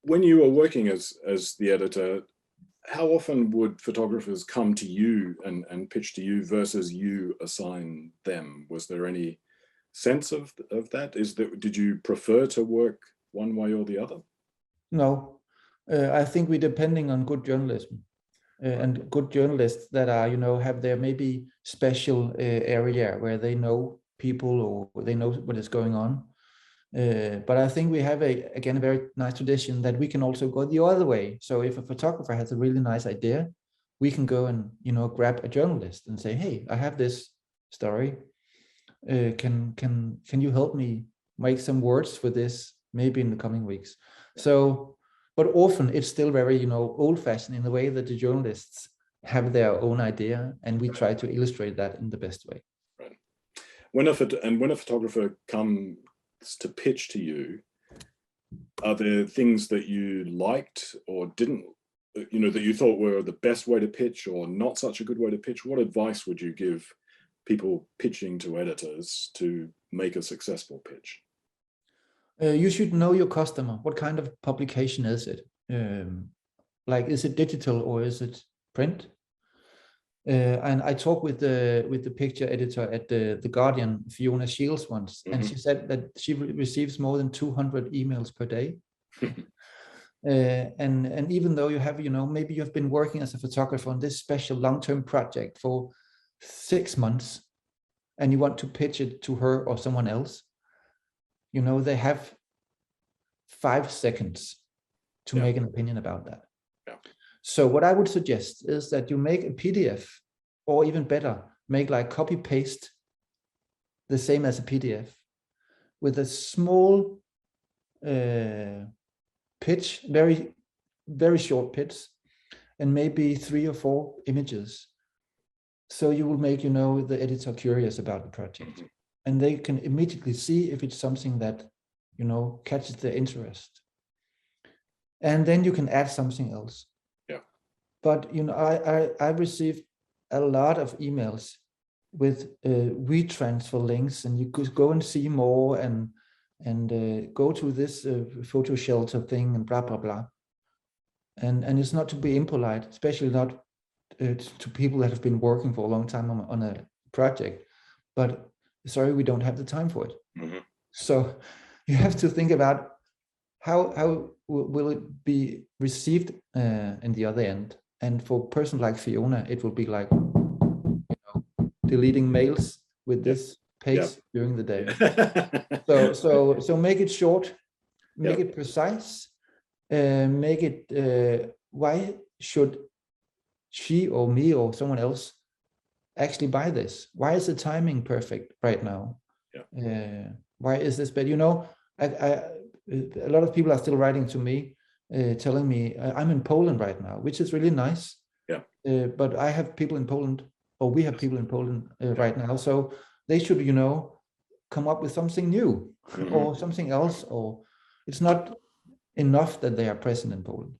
when you were working as the editor, how often would photographers come to you and pitch to you versus you assign them? Was there any sense of that? Did you prefer to work one way or the other? No, I think we're depending on good journalism. And good journalists that are, you know, have their maybe special area where they know people or they know what is going on. But I think we have again a very nice tradition that we can also go the other way. So if a photographer has a really nice idea, we can go and, you know, grab a journalist and say, hey, I have this story. Can you help me make some words for this maybe in the coming weeks? So, but often it's still very, you know, old-fashioned in the way that the journalists have their own idea, and we try to illustrate that in the best way. Right. When a photographer comes to pitch to you, are there things that you liked or didn't, you know, that you thought were the best way to pitch or not such a good way to pitch? What advice would you give people pitching to editors to make a successful pitch? You should know your customer. What kind of publication is it? Like, is it digital or is it print? And I talked with the picture editor at the Guardian, Fiona Shields, once, and she said that she receives more than 200 emails per day. And even though you have, you know, maybe you've been working as a photographer on this special long-term project for 6 months, and you want to pitch it to her or someone else, you know, they have 5 seconds to make an opinion about that. Yeah. So what I would suggest is that you make a PDF, or even better, make like copy paste the same as a PDF with a small pitch, very, very short pitch, and maybe 3 or 4 images. So you will make, you know, the editor curious about the project, and they can immediately see if it's something that, you know, catches their interest. And then you can add something else. Yeah. But, you know, I received a lot of emails with WeTransfer links, and you could go and see more and go to this photo shelter thing and blah, blah, blah. And it's not to be impolite, especially not to people that have been working for a long time on a project, but sorry, we don't have the time for it. So you have to think about how will it be received in the other end. And for a person like Fiona, it will be like, you know, deleting mails with this pace during the day. So make it short, make it precise, make it, why should she or me or someone else actually buy this? Why is the timing perfect right now? Why is this bad? You know, a lot of people are still writing to me, telling me I'm in Poland right now, which is really nice. But I have people in Poland, or we have people in Poland right now. So they should, you know, come up with something new or something else, or it's not enough that they are present in Poland.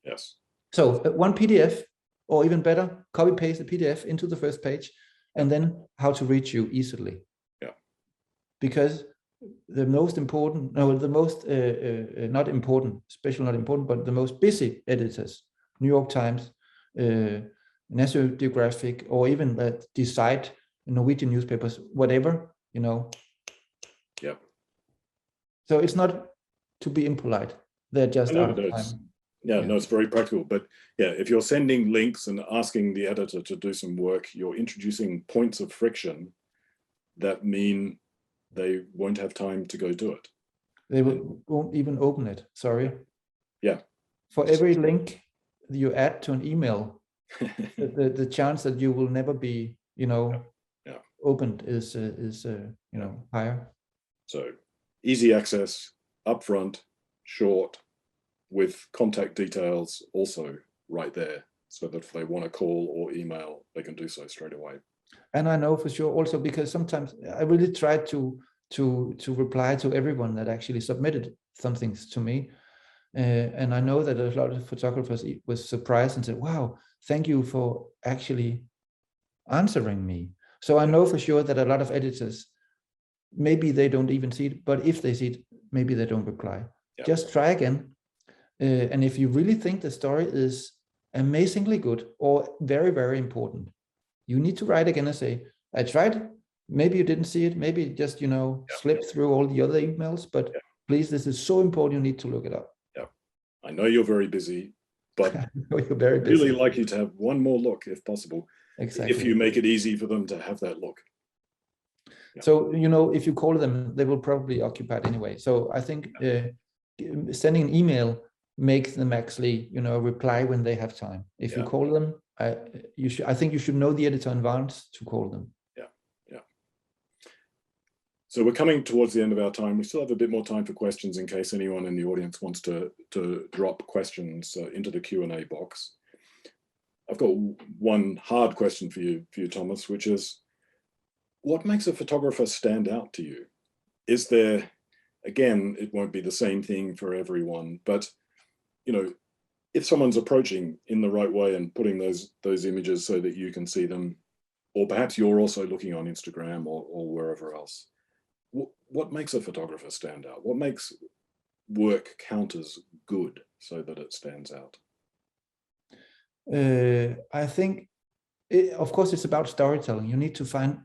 Yes. So one PDF, or even better, copy paste the PDF into the first page, and then how to reach you easily. Because the most important, no, the most not important, especially not important, but the most busy editors, New York Times, National Geographic, or even that Decide, Norwegian newspapers, whatever, you know. So it's not to be impolite. They're just out of time. No, it's very practical. But if you're sending links and asking the editor to do some work, you're introducing points of friction that mean they won't have time to go do it. They won't even open it. Sorry. Yeah. For every link you add to an email, the chance that you will never be, opened is higher. So easy access, upfront, short, with contact details also right there, so that if they want to call or email, they can do so straight away. And I know for sure also, because sometimes I really try to reply to everyone that actually submitted some things to me. And I know that a lot of photographers was surprised and said, wow, thank you for actually answering me. So I know for sure that a lot of editors, maybe they don't even see it, but if they see it, maybe they don't reply. Yeah. Just try again. And if you really think the story is amazingly good or very, very important, you need to write again and say, I tried, maybe you didn't see it, maybe just, slip through all the other emails, but please, this is so important, you need to look it up. Yeah, I know you're very busy, but I know you're very busy. Really like you to have one more look if possible. Exactly. If you make it easy for them to have that look. Yeah. So, if you call them, they will probably occupy it anyway. So I think sending an email makes them actually, reply when they have time. If you call them, I think you should know the editor in advance to call them. Yeah. So we're coming towards the end of our time. We still have a bit more time for questions in case anyone in the audience wants to drop questions into the Q&A box. I've got one hard question for you, Thomas, which is, what makes a photographer stand out to you? Is there, again, it won't be the same thing for everyone, but if someone's approaching in the right way and putting those images so that you can see them, or perhaps you're also looking on Instagram or wherever else, what makes a photographer stand out? What makes work count as good so that it stands out? I think, of course, it's about storytelling. You need to find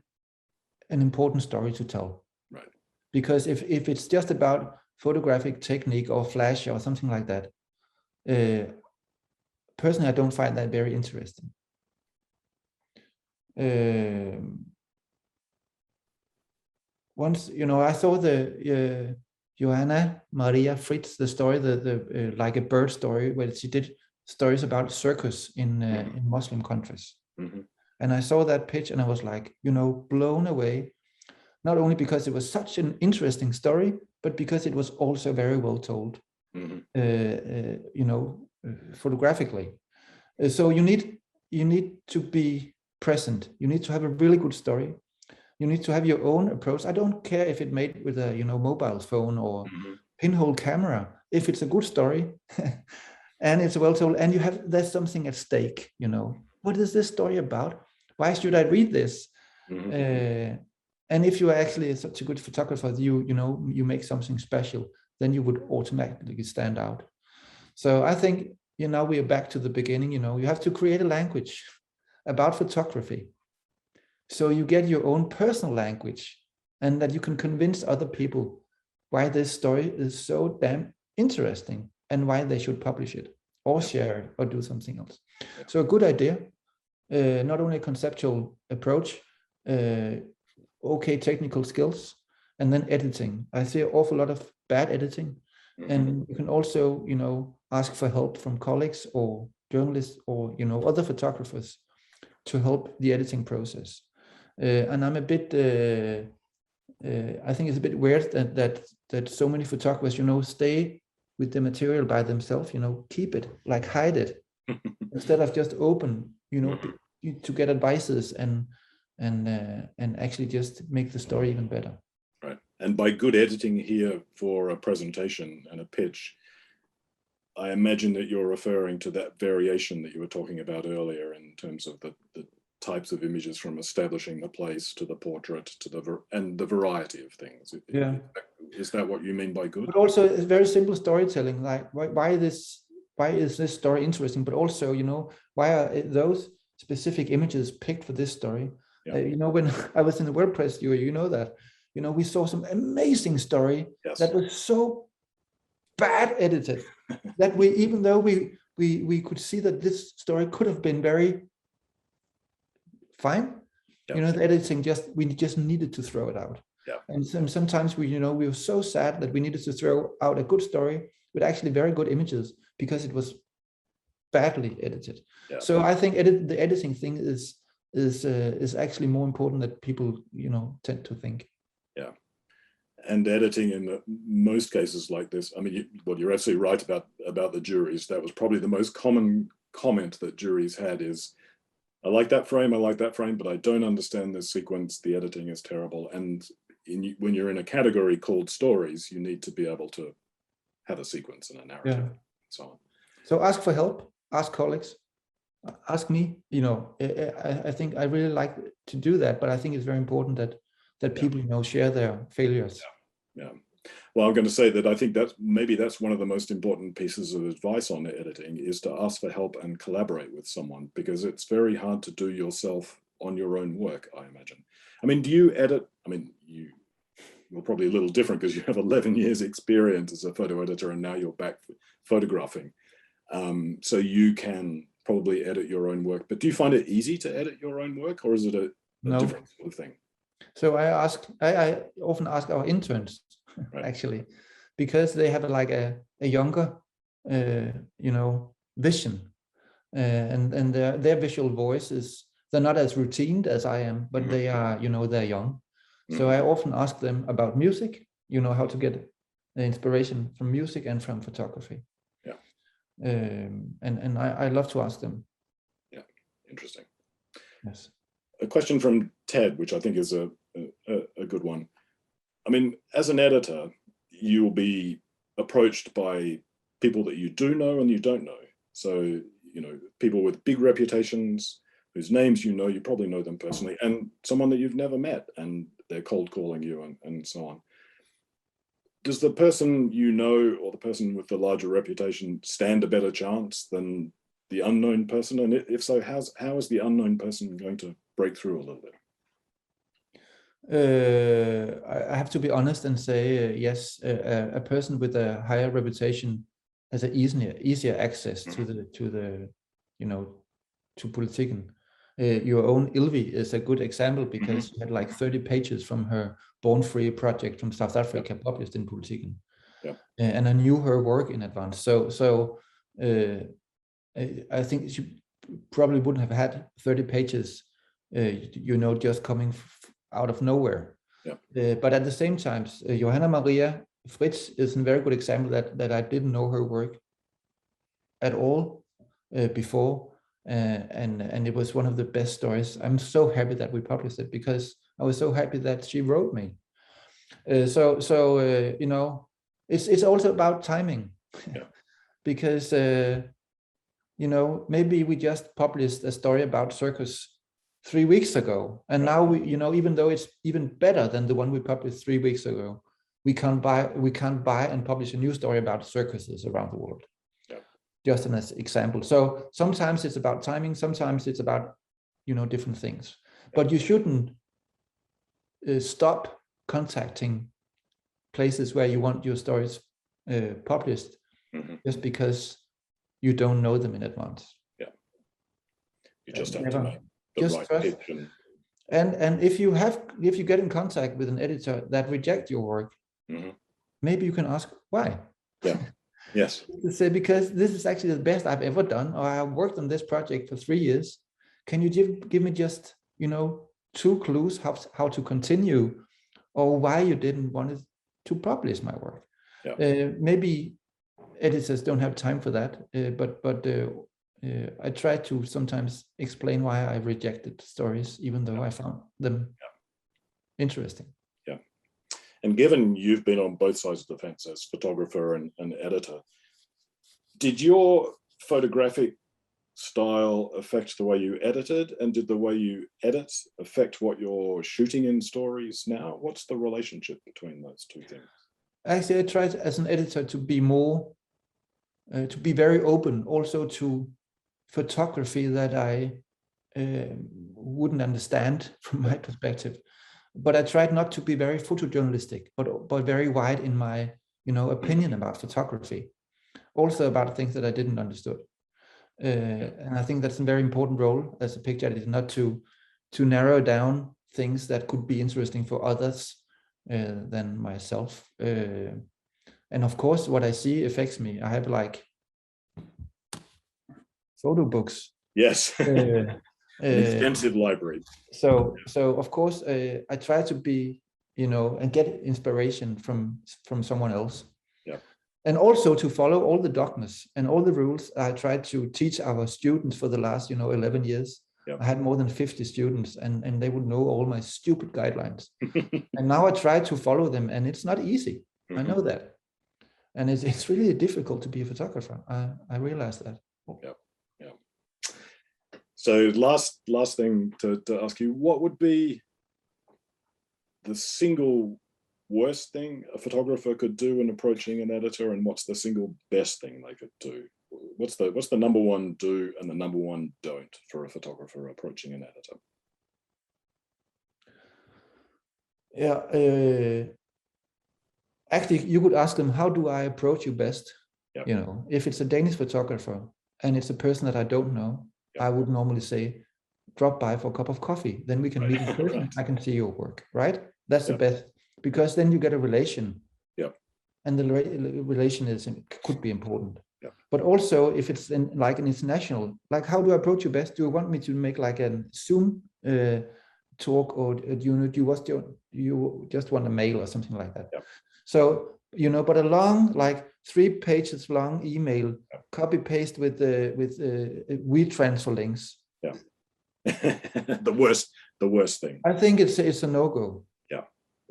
an important story to tell. Right. Because if it's just about photographic technique or flash or something like that, personally, I don't find that very interesting. Once, I saw the Johanna Maria Fritz, the story, the like a bird story, where she did stories about circus in Muslim countries. Mm-hmm. And I saw that pitch and I was like, blown away, not only because it was such an interesting story, but because it was also very well told, photographically. So you need to be present. You need to have a really good story. You need to have your own approach. I don't care if it's made with a mobile phone or pinhole camera. If it's a good story and it's well told, and there's something at stake. What is this story about? Why should I read this? And if you are actually such a good photographer, you make something special, then you would automatically stand out. So I think, we are back to the beginning. You have to create a language about photography. So you get your own personal language, and that you can convince other people why this story is so damn interesting and why they should publish it or share it or do something else. So a good idea, not only a conceptual approach, okay technical skills, and then editing. I see an awful lot of bad editing, and you can also, ask for help from colleagues or journalists or, other photographers to help the editing process. And I'm a bit, I think it's a bit weird that so many photographers, stay with the material by themselves, keep it, like hide it, instead of just open, to get advices and actually just make the story even better. Right. And by good editing here for a presentation and a pitch, I imagine that you're referring to that variation that you were talking about earlier in terms of the types of images, from establishing the place to the portrait to the variety of things. Yeah. Is that what you mean by good? But also it's very simple storytelling, like why is this story interesting, but also, why are those specific images picked for this story? Yeah. When I was in the WordPress, we saw some amazing story that was so bad edited that even though we could see that this story could have been very fine, the editing we just needed to throw it out. Yeah. And sometimes we were so sad that we needed to throw out a good story with actually very good images because it was badly edited. Yeah. So I think the editing thing is actually more important than people tend to think. Yeah. And editing in most cases like this, I mean, you're absolutely right about the juries. That was probably the most common comment that juries had is, I like that frame, but I don't understand this sequence. The editing is terrible. And when you're in a category called stories, you need to be able to have a sequence and a narrative, and so on. So ask for help, ask colleagues, ask me. I think I really like to do that, but I think it's very important that people share their failures. Yeah. Well, I'm going to say that I think that's one of the most important pieces of advice on editing is to ask for help and collaborate with someone, because it's very hard to do yourself on your own work, I imagine. I mean, do you edit? I mean, you're probably a little different because you have 11 years experience as a photo editor and now you're back photographing. So you can probably edit your own work, but do you find it easy to edit your own work, or is it a different sort of thing? So I often ask our interns, right, actually, because they have like a younger, vision, and their visual voice they're not as routine as I am, but they are, they're young. So I often ask them about music, how to get the inspiration from music and from photography. Yeah. And I love to ask them. Yeah, interesting. Yes. A question from Ted, which I think is a good one. I mean, as an editor, you'll be approached by people that you do know and you don't know. So, people with big reputations, whose names you probably know them personally, and someone that you've never met, and they're cold calling you and so on. Does the person or the person with the larger reputation stand a better chance than the unknown person? And if so, how is the unknown person going to break through a little bit? I have to be honest and say yes. A person with a higher reputation has an easier access to the to Politiken. Your own Ilvy is a good example because she had like 30 pages from her Born Free project from South Africa published in Politiken. Yeah. And I knew her work in advance. So I think she probably wouldn't have had 30 pages, just coming out of nowhere. Yeah. But at the same time, Johanna Maria Fritz is a very good example that I didn't know her work at all before. And it was one of the best stories. I'm so happy that we published it because I was so happy that she wrote me. So it's also about timing. Yeah. Because maybe we just published a story about circus 3 weeks ago, and now we, even though it's even better than the one we published 3 weeks ago, we can't buy and publish a new story about circuses around the world. Just as an example. So sometimes it's about timing, sometimes it's about, different things. But you shouldn't stop contacting places where you want your stories published just because you don't know them in advance. Yeah. You just have to make the right pitch. And if you get in contact with an editor that rejects your work, maybe you can ask why. Yeah. Yes. Say, because this is actually the best I've ever done, or I have worked on this project for 3 years. Can you give me just, 2 clues how to continue, or why you didn't want to publish my work? Yeah. Maybe editors don't have time for that, but I try to sometimes explain why I rejected stories, even though I found them interesting. And given you've been on both sides of the fence as photographer and editor, did your photographic style affect the way you edited? And did the way you edit affect what you're shooting in stories now? What's the relationship between those two things? Actually, I tried as an editor to be more, to be very open also to photography that I wouldn't understand from my perspective. But I tried not to be very photojournalistic, but very wide in my, opinion about photography, also about things that I didn't understood. And I think that's a very important role as a picture editor, not to narrow down things that could be interesting for others, than myself. And of course, what I see affects me. I have like photo books. Yes. An extensive library. So of course, I try to be, and get inspiration from someone else. Yeah. And also to follow all the dogmas and all the rules I try to teach our students for the last, 11 years. Yeah. I had more than 50 students, and they would know all my stupid guidelines. And now I try to follow them, and it's not easy. I know that. And it's really difficult to be a photographer. I realize that. Yeah. Yeah. So last thing to ask you, what would be the single worst thing a photographer could do in approaching an editor, and what's the single best thing they could do? What's the number one do and the number one don't for a photographer approaching an editor? Yeah, actually, you could ask them, how do I approach you best? Yeah. If it's a Danish photographer and it's a person that I don't know, yeah. I would normally say, drop by for a cup of coffee. Then we can meet in person. Right. I can see your work, right? That's the Yeah. best, because then you get a relation. Yeah. And the relation could be important. Yeah. But also, if it's like an international, like, how do I approach you best? Do you want me to make like a Zoom talk, or do you just want a mail or something like that? Yeah. So, but a long, like 3 pages long email, yeah. copy paste with WeTransfer links. Yeah. the worst thing. I think it's a no-go.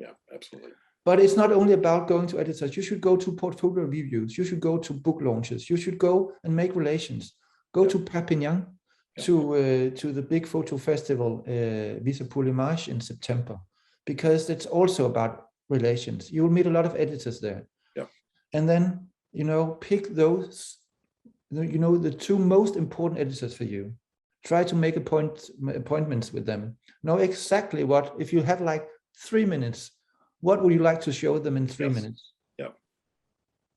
Yeah, absolutely. But it's not only about going to editors. You should go to portfolio reviews. You should go to book launches. You should go and make relations. Go to Perpignan, to the big photo festival, Visa pour l'Image, in September, because it's also about relations. You will meet a lot of editors there. Yeah. And then, pick those, the 2 most important editors for you. Try to make appointments with them. Know exactly what, if you have like 3 minutes, what would you like to show them in 3 minutes? Yeah.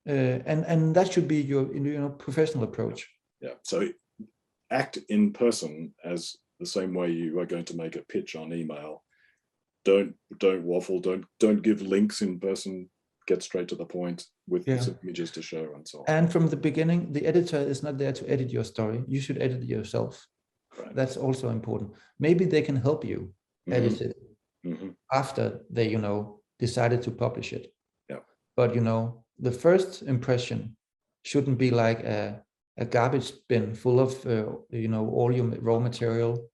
And that should be your professional approach. Yeah. So act in person as the same way you are going to make a pitch on email. Don't waffle. Don't give links in person. Get straight to the point with some images to show and so on. And from the beginning, the editor is not there to edit your story. You should edit it yourself. Right. That's also important. Maybe they can help you edit it after they, decided to publish it. Yeah. But the first impression shouldn't be like a garbage bin full of all your raw material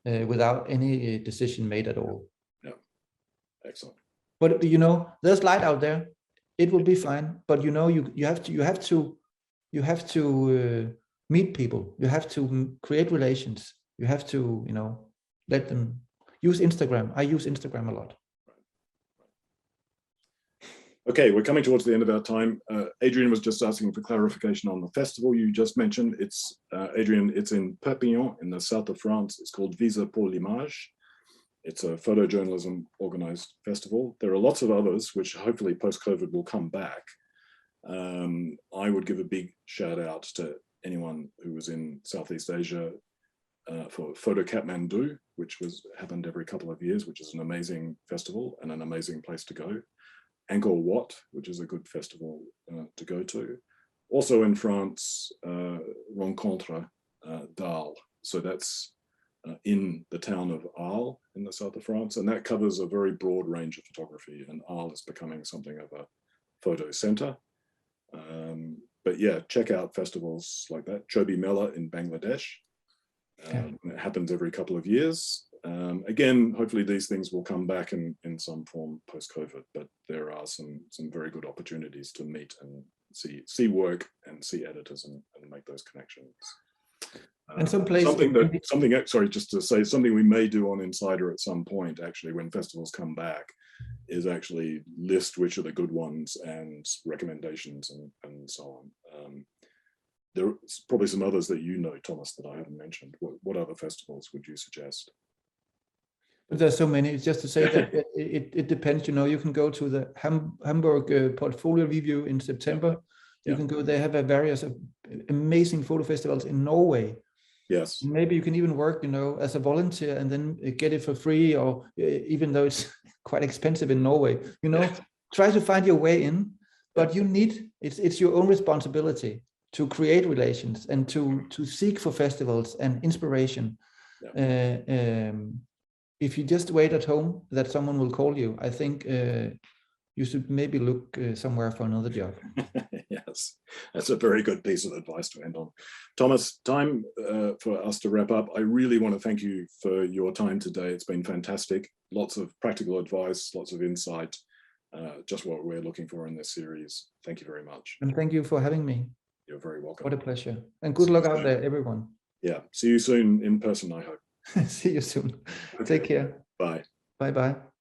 without any decision made at all. Yeah. Excellent. But there's light out there. It will be fine. But you have to meet people. You have to create relations. You have to let them use Instagram. I use Instagram a lot. Okay, we're coming towards the end of our time. Adrian was just asking for clarification on the festival you just mentioned. It's Adrian, it's in Perpignan in the south of France. It's called Visa pour l'Image. It's a photojournalism organized festival. There are lots of others, which hopefully post-COVID will come back. I would give a big shout out to anyone who was in Southeast Asia for Photo Kathmandu, which happened every couple of years, which is an amazing festival and an amazing place to go. Angkor Wat, which is a good festival to go to. Also in France, Rencontre d'Arles. So that's in the town of Arles in the south of France, and that covers a very broad range of photography, and Arles is becoming something of a photo center. But yeah, check out festivals like that. Chobi Mela in Bangladesh. It happens every couple of years. Again, hopefully these things will come back in some form post-COVID, but there are some very good opportunities to meet and see work and see editors and make those connections. And some places, something we may do on Insider at some point, actually, when festivals come back, is actually list which are the good ones and recommendations and so on. There's probably some others that Thomas, that I haven't mentioned. What other festivals would you suggest? But there's so many. It's just to say that it depends. You can go to the Hamburg portfolio review in September. You can go. They have various amazing photo festivals in Norway. Yes. Maybe you can even work, as a volunteer and then get it for free, or even though it's quite expensive in Norway. You know, try to find your way in, but you need, it's your own responsibility to create relations and to seek for festivals and inspiration. If you just wait at home that someone will call you, I think you should maybe look somewhere for another job. Yes, that's a very good piece of advice to end on. Thomas, time for us to wrap up. I really want to thank you for your time today. It's been fantastic. Lots of practical advice, lots of insight, just what we're looking for in this series. Thank you very much. And thank you for having me. You're very welcome. What a pleasure. And good luck out there, everyone. Yeah, see you soon in person, I hope. See you soon. Okay. Take care. Bye. Bye-bye.